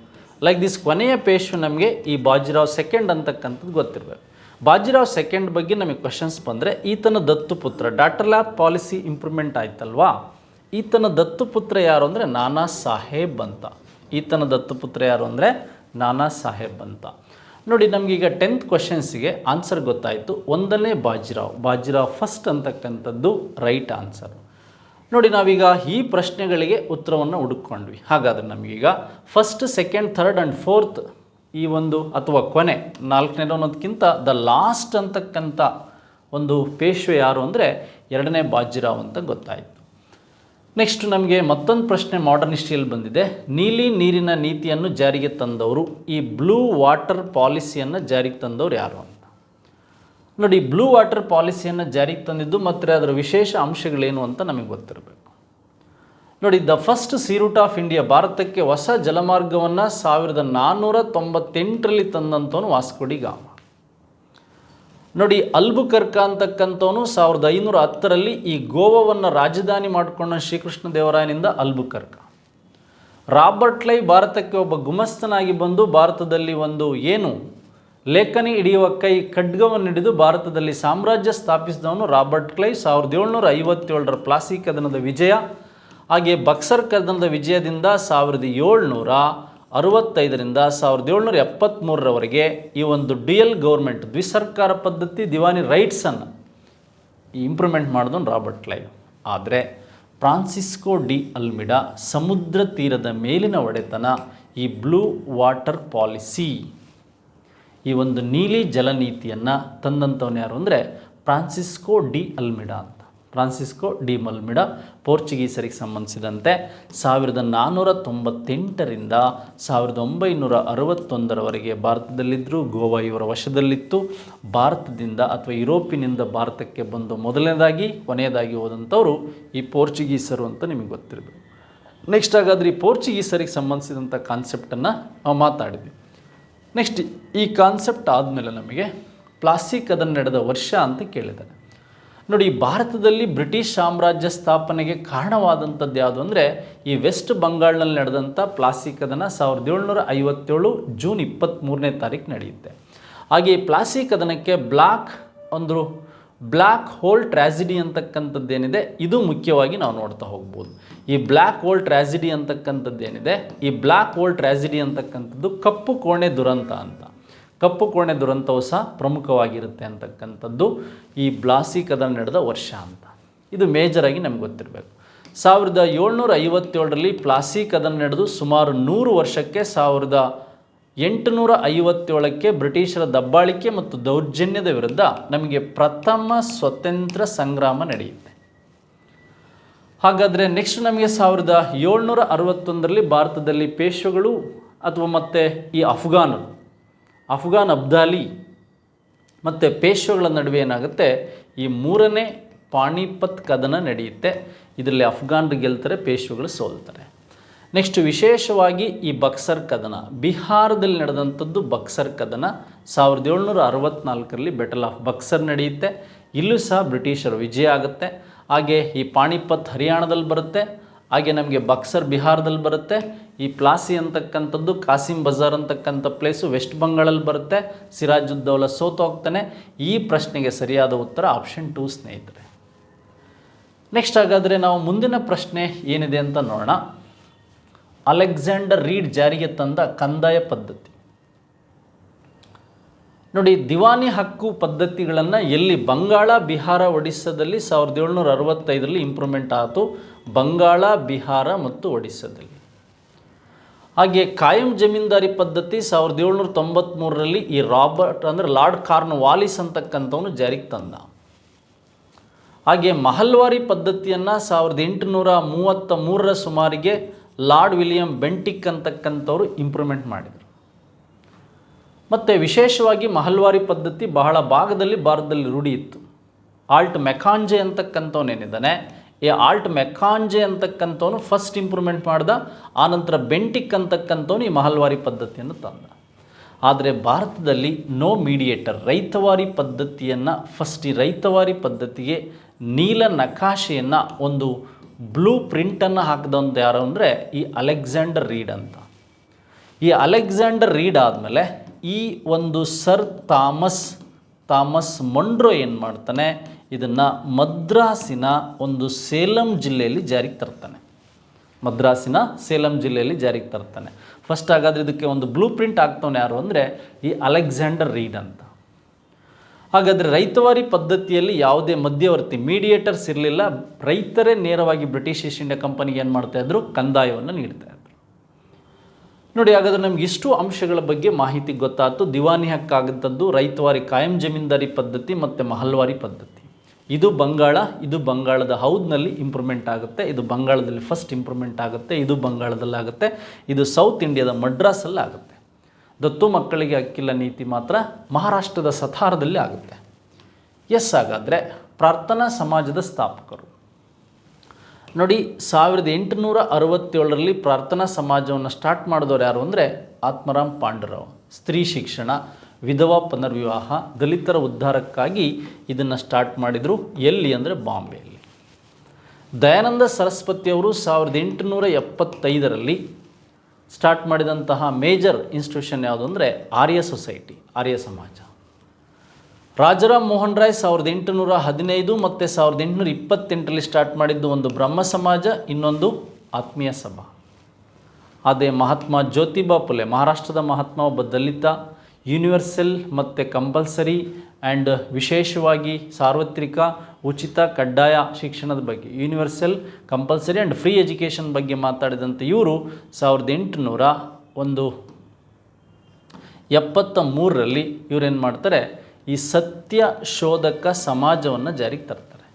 ಲೈಕ್ ದಿಸ್, ಕೊನೆಯ ಪೇಶ್ವೆ ನಮಗೆ ಈ ಬಾಜಿರಾವ್ ಸೆಕೆಂಡ್ ಅಂತಕ್ಕಂಥದ್ದು ಗೊತ್ತಿರಬೇಕು. ಬಾಜಿರಾವ್ ಸೆಕೆಂಡ್ ಬಗ್ಗೆ ನಮಗೆ ಕ್ವಶನ್ಸ್ ಬಂದರೆ, ಈತನ ದತ್ತುಪುತ್ರ ಡಾಟರ್ ಲ್ಯಾಬ್ ಪಾಲಿಸಿ ಇಂಪ್ರೂವ್ಮೆಂಟ್ ಆಯ್ತಲ್ವಾ, ಈತನ ದತ್ತುಪುತ್ರ ಯಾರು ಅಂದರೆ ನಾನಾ ಸಾಹೇಬ್ ಅಂತ. ಈತನ ದತ್ತುಪುತ್ರ ಯಾರು ಅಂದರೆ ನಾನಾ ಸಾಹೇಬ್ ಅಂತ. ನೋಡಿ, ನಮಗೀಗ 10th ಕ್ವಶನ್ಸಿಗೆ ಆನ್ಸರ್ ಗೊತ್ತಾಯಿತು. 1ನೇ ಬಾಜಿರಾವ್ ಫಸ್ಟ್ ಅಂತಕ್ಕಂಥದ್ದು ರೈಟ್ ಆನ್ಸರ್. ನೋಡಿ, ನಾವೀಗ ಈ ಪ್ರಶ್ನೆಗಳಿಗೆ ಉತ್ತರವನ್ನು ಹುಡುಕೊಂಡ್ವಿ. ಹಾಗಾದರೆ ನಮಗೀಗ first, second, third and fourth ಈ ಒಂದು ಅಥವಾ ಕೊನೆ 4ನೇದು ಅನ್ನೋದಕ್ಕಿಂತ ದ ಲಾಸ್ಟ್ ಅಂತಕ್ಕಂಥ ಒಂದು ಪೇಶ್ವೆ ಯಾರು ಅಂದರೆ 2ನೇ ಬಾಜಿರಾವ್ ಅಂತ ಗೊತ್ತಾಯಿತು. ನೆಕ್ಸ್ಟ್ ನಮಗೆ ಮತ್ತೊಂದು ಪ್ರಶ್ನೆ ಮಾಡರ್ನ್ ಹಿಸ್ಟ್ರಿಯಲ್ಲಿ ಬಂದಿದೆ. ನೀಲಿ ನೀರಿನ ನೀತಿಯನ್ನು ಜಾರಿಗೆ ತಂದವರು, ಈ ಬ್ಲೂ ವಾಟರ್ ಪಾಲಿಸಿಯನ್ನು ಜಾರಿಗೆ ತಂದವರು ಯಾರು ಅಂತ. ನೋಡಿ, ಬ್ಲೂ ವಾಟರ್ ಪಾಲಿಸಿಯನ್ನು ಜಾರಿಗೆ ತಂದಿದ್ದು ಮತ್ತು ಅದರ ವಿಶೇಷ ಅಂಶಗಳೇನು ಅಂತ ನಮಗೆ ಗೊತ್ತಿರಬೇಕು. ನೋಡಿ, the first sea route of India, ಭಾರತಕ್ಕೆ ಹೊಸ ಜಲಮಾರ್ಗವನ್ನು 1498ರಲ್ಲಿ ತಂದಂಥವನು ವಾಸ್ಕೋ ಡಿ ಗಾಮ. ನೋಡಿ, ಅಲ್ಬುಕರ್ಕ ಅಂತಕ್ಕಂಥವನು 1510ರಲ್ಲಿ ಈ ಗೋವಾವನ್ನು ರಾಜಧಾನಿ ಮಾಡಿಕೊಂಡ ಶ್ರೀಕೃಷ್ಣ ದೇವರಾಯನಿಂದ ಅಲ್ಬುಕರ್ಕ. ರಾಬರ್ಟ್ ಕ್ಲೈವ್ ಭಾರತಕ್ಕೆ ಒಬ್ಬ ಗುಮಸ್ತನಾಗಿ ಬಂದು ಭಾರತದಲ್ಲಿ ಒಂದು ಏನು ಲೇಖನಿ ಹಿಡಿಯುವ ಖಡ್ಗವನ್ನು ಹಿಡಿದು ಭಾರತದಲ್ಲಿ ಸಾಮ್ರಾಜ್ಯ ಸ್ಥಾಪಿಸಿದವನು ರಾಬರ್ಟ್ ಕ್ಲೈವ್. 1757ರ ಪ್ಲಾಸಿ ಕದನದ ವಿಜಯ ಹಾಗೆ ಬಕ್ಸರ್ ಕದನದ ವಿಜಯದಿಂದ 1765ರಿಂದ 1773ರವರೆಗೆ ಈ ಒಂದು ಡ್ಯುಯಲ್ ಗೌರ್ಮೆಂಟ್, ದ್ವಿಸರ್ಕಾರ ಪದ್ಧತಿ, ದಿವಾನಿ ರೈಟ್ಸನ್ನು ಇಂಪ್ರೂವ್ಮೆಂಟ್ ಮಾಡಿದವನು ರಾಬರ್ಟ್ ಕ್ಲೈವ್. ಆದರೆ ಫ್ರಾನ್ಸಿಸ್ಕೋ ಡಿ ಅಲ್ಮಿಡಾ ಸಮುದ್ರ ತೀರದ ಮೇಲಿನ ಒಡೆತನ, ಈ ಬ್ಲೂ ವಾಟರ್ ಪಾಲಿಸಿ, ಈ ಒಂದು ನೀಲಿ ಜಲನೀತಿಯನ್ನು ತಂದಂಥವನು ಯಾರು ಅಂದರೆ ಫ್ರಾನ್ಸಿಸ್ಕೋ ಡಿ ಅಲ್ಮಿಡಾ ಅಂತ. ಫ್ರಾನ್ಸಿಸ್ಕೋ ಡಿ ಅಲ್ಮಿಡಾ ಪೋರ್ಚುಗೀಸರಿಗೆ ಸಂಬಂಧಿಸಿದಂತೆ 1498ರಿಂದ 1961ರವರೆಗೆ ಭಾರತದಲ್ಲಿದ್ದರು. ಗೋವಾ ಇವರ ವಶದಲ್ಲಿತ್ತು. ಭಾರತದಿಂದ ಅಥವಾ ಯುರೋಪಿನಿಂದ ಭಾರತಕ್ಕೆ ಬಂದು ಮೊದಲನೇದಾಗಿ ಕೊನೆಯದಾಗಿ ಹೋದಂಥವರು ಈ ಪೋರ್ಚುಗೀಸರು ಅಂತ ನಿಮಗೆ ಗೊತ್ತಿರಬೇಕು. ನೆಕ್ಸ್ಟ್ ಹಾಗಾದರೆ ಈ ಪೋರ್ಚುಗೀಸರಿಗೆ ಸಂಬಂಧಿಸಿದಂಥ ಕಾನ್ಸೆಪ್ಟನ್ನು ನಾವು ಮಾತಾಡಿದ್ವಿ. ನೆಕ್ಸ್ಟ್ ಈ ಕಾನ್ಸೆಪ್ಟ್ ಆದಮೇಲೆ ನಮಗೆ ಪ್ಲಾಸಿ ಕದನ ನಡೆದ ವರ್ಷ ಅಂತ ಕೇಳಿದ್ದಾರೆ. ನೋಡಿ, ಭಾರತದಲ್ಲಿ ಬ್ರಿಟಿಷ್ ಸಾಮ್ರಾಜ್ಯ ಸ್ಥಾಪನೆಗೆ ಕಾರಣವಾದಂಥದ್ದು ಯಾವುದು ಅಂದರೆ ಈ ವೆಸ್ಟ್ ಬಂಗಾಳ್ನಲ್ಲಿ ನಡೆದಂಥ ಪ್ಲಾಸಿ ಕದನ 1757 ಜೂನ್ 23ನೇ ತಾರೀಕು ನಡೆಯುತ್ತೆ. ಹಾಗೆ ಈ ಪ್ಲಾಸಿ ಕದನಕ್ಕೆ ಬ್ಲ್ಯಾಕ್ ಒಂದು ಬ್ಲ್ಯಾಕ್ ಹೋಲ್ ಟ್ರ್ಯಾಜಿಡಿ ಅಂತಕ್ಕಂಥದ್ದೇನಿದೆ ಇದು ಮುಖ್ಯವಾಗಿ ನಾವು ನೋಡ್ತಾ ಹೋಗ್ಬೋದು. ಈ ಬ್ಲ್ಯಾಕ್ ಹೋಲ್ ಟ್ರ್ಯಾಜಿಡಿ ಅಂತಕ್ಕಂಥದ್ದೇನಿದೆ, ಈ ಬ್ಲ್ಯಾಕ್ ಹೋಲ್ ಟ್ರ್ಯಾಜಿಡಿ ಅಂತಕ್ಕಂಥದ್ದು ಕಪ್ಪು ಕೋಣೆ ದುರಂತ ಅಂತ. ಕಪ್ಪು ಕೋಣೆ ದುರಂತವು ಸಹ ಪ್ರಮುಖವಾಗಿರುತ್ತೆ ಅಂತಕ್ಕಂಥದ್ದು ಈ ಬ್ಲಾಸಿ ಕದನ ನಡೆದ ವರ್ಷ ಅಂತ. ಇದು ಮೇಜರಾಗಿ ನಮ್ಗೆ ಗೊತ್ತಿರಬೇಕು. 1757ರಲ್ಲಿ ಪ್ಲಾಸಿ ಕದನ ನಡೆದು ಸುಮಾರು 100 ವರ್ಷಕ್ಕೆ 1857ಕ್ಕೆ ಬ್ರಿಟಿಷರ ದಬ್ಬಾಳಿಕೆ ಮತ್ತು ದೌರ್ಜನ್ಯದ ವಿರುದ್ಧ ನಮಗೆ ಪ್ರಥಮ ಸ್ವತಂತ್ರ ಸಂಗ್ರಾಮ ನಡೆಯುತ್ತೆ. ಹಾಗಾದರೆ ನೆಕ್ಸ್ಟ್ ನಮಗೆ 1761ರಲ್ಲಿ ಭಾರತದಲ್ಲಿ ಪೇಶ್ವೆಗಳು ಅಥವಾ ಮತ್ತು ಈ ಅಫ್ಘಾನ್ ಅಬ್ದಾಲಿ ಮತ್ತು ಪೇಶ್ವೆಗಳ ನಡುವೆ ಏನಾಗುತ್ತೆ, ಈ 3ನೇ ಪಾಣಿಪತ್ ಕದನ ನಡೆಯುತ್ತೆ. ಇದರಲ್ಲಿ ಅಫ್ಘಾನರು ಗೆಲ್ತಾರೆ, ಪೇಶ್ವೆಗಳು ಸೋಲ್ತಾರೆ. ನೆಕ್ಸ್ಟ್ ವಿಶೇಷವಾಗಿ ಈ ಬಕ್ಸರ್ ಕದನ, ಬಿಹಾರದಲ್ಲಿ ನಡೆದಂಥದ್ದು ಬಕ್ಸರ್ ಕದನ 1764ರಲ್ಲಿ ಬ್ಯಾಟಲ್ ಆಫ್ ಬಕ್ಸರ್ ನಡೆಯುತ್ತೆ. ಇಲ್ಲೂ ಸಹ ಬ್ರಿಟಿಷರು ವಿಜಯ ಆಗುತ್ತೆ. ಹಾಗೆ ಈ ಪಾಣಿಪತ್ ಹರಿಯಾಣದಲ್ಲಿ ಬರುತ್ತೆ, ಹಾಗೆ ನಮಗೆ ಬಕ್ಸರ್ ಬಿಹಾರದಲ್ಲಿ ಬರುತ್ತೆ. ಈ ಪ್ಲಾಸಿ ಅಂತಕ್ಕಂಥದ್ದು ಕಾಸಿಂ ಬಜಾರ್ ಅಂತಕ್ಕಂಥ ಪ್ಲೇಸು ವೆಸ್ಟ್ ಬಂಗಾಳಲ್ಲಿ ಬರುತ್ತೆ. ಸಿರಾಜುದ್ದೌಲಾ ಸೋತು ಹೋಗ್ತಾನೆ. ಈ ಪ್ರಶ್ನೆಗೆ ಸರಿಯಾದ ಉತ್ತರ ಆಪ್ಷನ್ 2 ಸ್ನೇಹಿತರೆ. ನೆಕ್ಸ್ಟ್ ಹಾಗಾದರೆ ನಾವು ಮುಂದಿನ ಪ್ರಶ್ನೆ ಏನಿದೆ ಅಂತ ನೋಡೋಣ. ಅಲೆಕ್ಸಾಂಡರ್ ರೀಡ್ ಜಾರಿಗೆ ತಂದ ಕಂದಾಯ ಪದ್ಧತಿ. ನೋಡಿ, ದಿವಾನಿ ಹಕ್ಕು ಪದ್ಧತಿಗಳನ್ನು ಎಲ್ಲಿ ಬಂಗಾಳ, ಬಿಹಾರ, ಒಡಿಸ್ಸಾದಲ್ಲಿ 1765ರಲ್ಲಿ ಇಂಪ್ರೂವ್ಮೆಂಟ್ ಆಯಿತು. ಬಂಗಾಳ, ಬಿಹಾರ ಮತ್ತು ಒಡಿಸ್ಸಾದಲ್ಲಿ. ಹಾಗೆ ಕಾಯಂ ಜಮೀನ್ದಾರಿ ಪದ್ಧತಿ 1793ರಲ್ಲಿ ಈ ಲಾರ್ಡ್ ಕಾರ್ನ್ ವಾಲಿಸ್ ಅಂತಕ್ಕಂಥವನು ಜಾರಿಗೆ ತಂದ. ಹಾಗೆ ಮಹಲ್ವಾರಿ ಪದ್ಧತಿಯನ್ನು 1833ರ ಸುಮಾರಿಗೆ ಲಾರ್ಡ್ ವಿಲಿಯಂ ಬೆಂಟಿಕ್ ಅಂತಕ್ಕಂಥವ್ರು ಇಂಪ್ರೂವ್ಮೆಂಟ್ ಮಾಡಿದರು. ಮತ್ತು ವಿಶೇಷವಾಗಿ ಮಹಲ್ವಾರಿ ಪದ್ಧತಿ ಬಹಳ ಭಾಗದಲ್ಲಿ ಭಾರತದಲ್ಲಿ ರೂಢಿ ಇತ್ತು. ಆಲ್ಟ್ ಮೆಕಾಂಜೆ ಅಂತಕ್ಕಂಥವನೇನಿದ್ದಾನೆ, ಈ ಆಲ್ಟ್ ಮೆಕಾಂಜೆ ಅಂತಕ್ಕಂಥವನು ಫಸ್ಟ್ ಇಂಪ್ರೂವ್ಮೆಂಟ್ ಮಾಡ್ದ. ಆನಂತರ ಬೆಂಟಿಕ್ ಅಂತಕ್ಕಂಥವನು ಈ ಮಹಲ್ವಾರಿ ಪದ್ಧತಿಯನ್ನು ತಂದ. ಆದರೆ ಭಾರತದಲ್ಲಿ ನೋ ಮೀಡಿಯೇಟರ್ ರೈತವಾರಿ ಪದ್ಧತಿಯನ್ನು ಫಸ್ಟ್, ಈ ರೈತವಾರಿ ಪದ್ಧತಿಗೆ ನೀಲ ನಕಾಶೆಯನ್ನು ಒಂದು ಬ್ಲೂ ಪ್ರಿಂಟನ್ನು ಹಾಕಿದಂಥ ಯಾರು ಅಂದರೆ ಈ ಅಲೆಕ್ಸಾಂಡರ್ ರೀಡ್ ಅಂತ. ಈ ಅಲೆಕ್ಸಾಂಡರ್ ರೀಡ್ ಆದಮೇಲೆ ಈ ಒಂದು ಸರ್ ಥಾಮಸ್ ಮೊಂಡ್ರೋ ಏನು ಮಾಡ್ತಾನೆ, ಇದನ್ನು ಮದ್ರಾಸಿನ ಒಂದು ಸೇಲಂ ಜಿಲ್ಲೆಯಲ್ಲಿ ಜಾರಿಗೆ ತರ್ತಾನೆ. ಜಾರಿಗೆ ತರ್ತಾನೆ. ಫಸ್ಟ್ ಹಾಗಾದರೆ ಇದಕ್ಕೆ ಒಂದು ಬ್ಲೂ ಪ್ರಿಂಟ್ ಆಗ್ತಾನೆ ಯಾರು ಅಂದರೆ ಈ ಅಲೆಕ್ಸಾಂಡರ್ ರೀಡ್ ಅಂತ. ಹಾಗಾದರೆ ರೈತವಾರಿ ಪದ್ಧತಿಯಲ್ಲಿ ಯಾವುದೇ ಮಧ್ಯವರ್ತಿ ಮೀಡಿಯೇಟರ್ಸ್ ಇರಲಿಲ್ಲ. ರೈತರೇ ನೇರವಾಗಿ ಬ್ರಿಟಿಷ್ ಈಸ್ಟ್ ಇಂಡಿಯಾ ಕಂಪನಿಗೆ ಏನು ಮಾಡ್ತಾಯಿದ್ರು, ಕಂದಾಯವನ್ನು ನೀಡ್ತಾಯಿದ್ರು. ನೋಡಿ, ಹಾಗಾದರೆ ನಮ್ಗೆ ಇಷ್ಟು ಅಂಶಗಳ ಬಗ್ಗೆ ಮಾಹಿತಿ ಗೊತ್ತಾಯ್ತು. ದಿವಾನಿ ಹಕ್ಕಾಗಂಥದ್ದು, ರೈತವಾರಿ ಕಾಯಂ ಜಮೀನ್ದಾರಿ ಪದ್ಧತಿ ಮತ್ತು ಮಹಲ್ವಾರಿ ಪದ್ಧತಿ. ಇದು ಬಂಗಾಳದ ಹೌದ್ನಲ್ಲಿ ಇಂಪ್ರೂವ್ಮೆಂಟ್ ಆಗುತ್ತೆ. ಇದು ಬಂಗಾಳದಲ್ಲಿ ಫಸ್ಟ್ ಇಂಪ್ರೂವ್ಮೆಂಟ್ ಆಗುತ್ತೆ. ಇದು ಬಂಗಾಳದಲ್ಲಾಗುತ್ತೆ. ಇದು ಸೌತ್ ಇಂಡಿಯಾದ ಮಡ್ರಾಸಲ್ಲಿ ಆಗುತ್ತೆ. ದತ್ತು ಮಕ್ಕಳಿಗೆ ಹಕ್ಕಿಲ್ಲ ನೀತಿ ಮಾತ್ರ ಮಹಾರಾಷ್ಟ್ರದ ಸತಾರದಲ್ಲಿ ಆಗುತ್ತೆ. ಹಾಗಾದರೆ ಪ್ರಾರ್ಥನಾ ಸಮಾಜದ ಸ್ಥಾಪಕರು. ನೋಡಿ, 1867ರಲ್ಲಿ ಪ್ರಾರ್ಥನಾ ಸಮಾಜವನ್ನು ಸ್ಟಾರ್ಟ್ ಮಾಡಿದವರು ಯಾರು ಅಂದರೆ ಆತ್ಮರಾಮ್ ಪಾಂಡುರಾವ್. ಸ್ತ್ರೀ ಶಿಕ್ಷಣ, ವಿಧವಾ ಪುನರ್ವಿವಾಹ, ದಲಿತರ ಉದ್ಧಾರಕ್ಕಾಗಿ ಇದನ್ನು ಸ್ಟಾರ್ಟ್ ಮಾಡಿದರು. ಎಲ್ಲಿ ಅಂದರೆ ಬಾಂಬೆಯಲ್ಲಿ. ದಯಾನಂದ ಸರಸ್ವತಿಯವರು 1875ರಲ್ಲಿ ಸ್ಟಾರ್ಟ್ ಮಾಡಿದಂತಹ ಮೇಜರ್ ಇನ್ಸ್ಟಿಟ್ಯೂಷನ್ ಯಾವುದು ಅಂದರೆ ಆರ್ಯ ಸೊಸೈಟಿ, ಆರ್ಯ ಸಮಾಜ. ರಾಜಾರಾಮ್ ಮೋಹನ್ ರಾಯ್ 1815 ಮತ್ತು 1828ರಲ್ಲಿ ಸ್ಟಾರ್ಟ್ ಮಾಡಿದ್ದು ಒಂದು ಬ್ರಹ್ಮ ಸಮಾಜ, ಇನ್ನೊಂದು ಆತ್ಮೀಯ ಸಭಾ. ಅದೇ ಮಹಾತ್ಮ ಜ್ಯೋತಿಬಾ ಫುಲೆ, ಮಹಾರಾಷ್ಟ್ರದ ಮಹಾತ್ಮ, ಒಬ್ಬ ದಲಿತ. ಯೂನಿವರ್ಸಲ್ ಮತ್ತು ಕಂಪಲ್ಸರಿ ಆ್ಯಂಡ್ ವಿಶೇಷವಾಗಿ ಸಾರ್ವತ್ರಿಕ ಉಚಿತ ಕಡ್ಡಾಯ ಶಿಕ್ಷಣದ ಬಗ್ಗೆ, universal compulsory and free education ಬಗ್ಗೆ ಮಾತಾಡಿದಂಥ ಇವರು 1873ರಲ್ಲಿ ಇವರೇನು ಮಾಡ್ತಾರೆ, ಈ ಸತ್ಯ ಶೋಧಕ ಸಮಾಜವನ್ನು ಜಾರಿಗೆ ತರ್ತಾರೆ.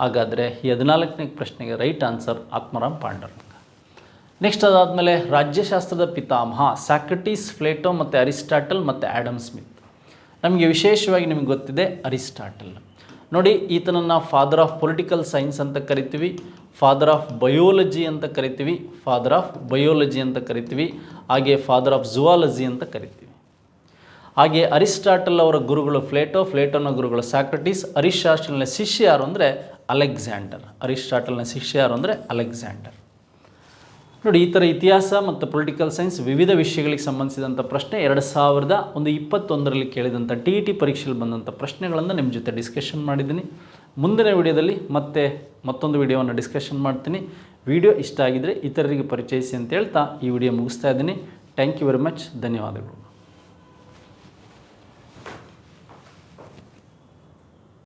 ಹಾಗಾದರೆ ಈ 14ನೇ ಪ್ರಶ್ನೆಗೆ ರೈಟ್ ಆನ್ಸರ್ ಆತ್ಮರಾಮ್ ಪಾಂಡುರಂಗ. ನೆಕ್ಸ್ಟ್ ಅದಾದಮೇಲೆ ರಾಜ್ಯಶಾಸ್ತ್ರದ ಪಿತಾಮಹ ಸಾಕ್ರಟೀಸ್, ಪ್ಲೇಟೋ ಮತ್ತು ಅರಿಸ್ಟಾಟಲ್ ಮತ್ತು ಆ್ಯಡಮ್ ಸ್ಮಿತ್. ನಮಗೆ ವಿಶೇಷವಾಗಿ ನಿಮಗೆ ಗೊತ್ತಿದೆ ಅರಿಸ್ಟಾಟಲ್. ನೋಡಿ, ಈತನನ್ನು ಫಾದರ್ ಆಫ್ ಪೊಲಿಟಿಕಲ್ ಸೈನ್ಸ್ ಅಂತ ಕರಿತೀವಿ, ಫಾದರ್ ಆಫ್ ಬಯೋಲಜಿ ಅಂತ ಕರಿತೀವಿ, ಹಾಗೆ ಫಾದರ್ ಆಫ್ ಝುವಾಲಜಿ ಅಂತ ಕರಿತೀವಿ. ಹಾಗೆ ಅರಿಸ್ಟಾಟಲ್ ಅವರ ಗುರುಗಳು ಪ್ಲೇಟೋನ ಗುರುಗಳು ಸಾಕ್ರಟೀಸ್. ಅರಿಸ್ಟಾಟಲ್ನ ಶಿಷ್ಯ ಯಾರು ಅಂದರೆ ಅಲೆಕ್ಸಾಂಡರ್. ನೋಡಿ, ಈ ಥರ ಇತಿಹಾಸ ಮತ್ತು ಪೊಲಿಟಿಕಲ್ ಸೈನ್ಸ್ ವಿವಿಧ ವಿಷಯಗಳಿಗೆ ಸಂಬಂಧಿಸಿದಂಥ ಪ್ರಶ್ನೆ 2021ರಲ್ಲಿ ಕೇಳಿದಂಥ TET ಪರೀಕ್ಷೆಯಲ್ಲಿ ಬಂದಂಥ ಪ್ರಶ್ನೆಗಳನ್ನು ನಿಮ್ಮ ಜೊತೆ ಡಿಸ್ಕಷನ್ ಮಾಡಿದ್ದೀನಿ. ಮುಂದಿನ ವಿಡಿಯೋದಲ್ಲಿ ಮತ್ತೊಂದು ವಿಡಿಯೋವನ್ನು ಡಿಸ್ಕಷನ್ ಮಾಡ್ತೀನಿ. ವಿಡಿಯೋ ಇಷ್ಟ ಆಗಿದ್ದರೆ ಇತರರಿಗೆ ಪರಿಚಯಿಸಿ ಅಂತ ಹೇಳ್ತಾ ಈ ವಿಡಿಯೋ ಮುಗಿಸ್ತಾ ಇದ್ದೀನಿ. Thank you very much. ಧನ್ಯವಾದಗಳು.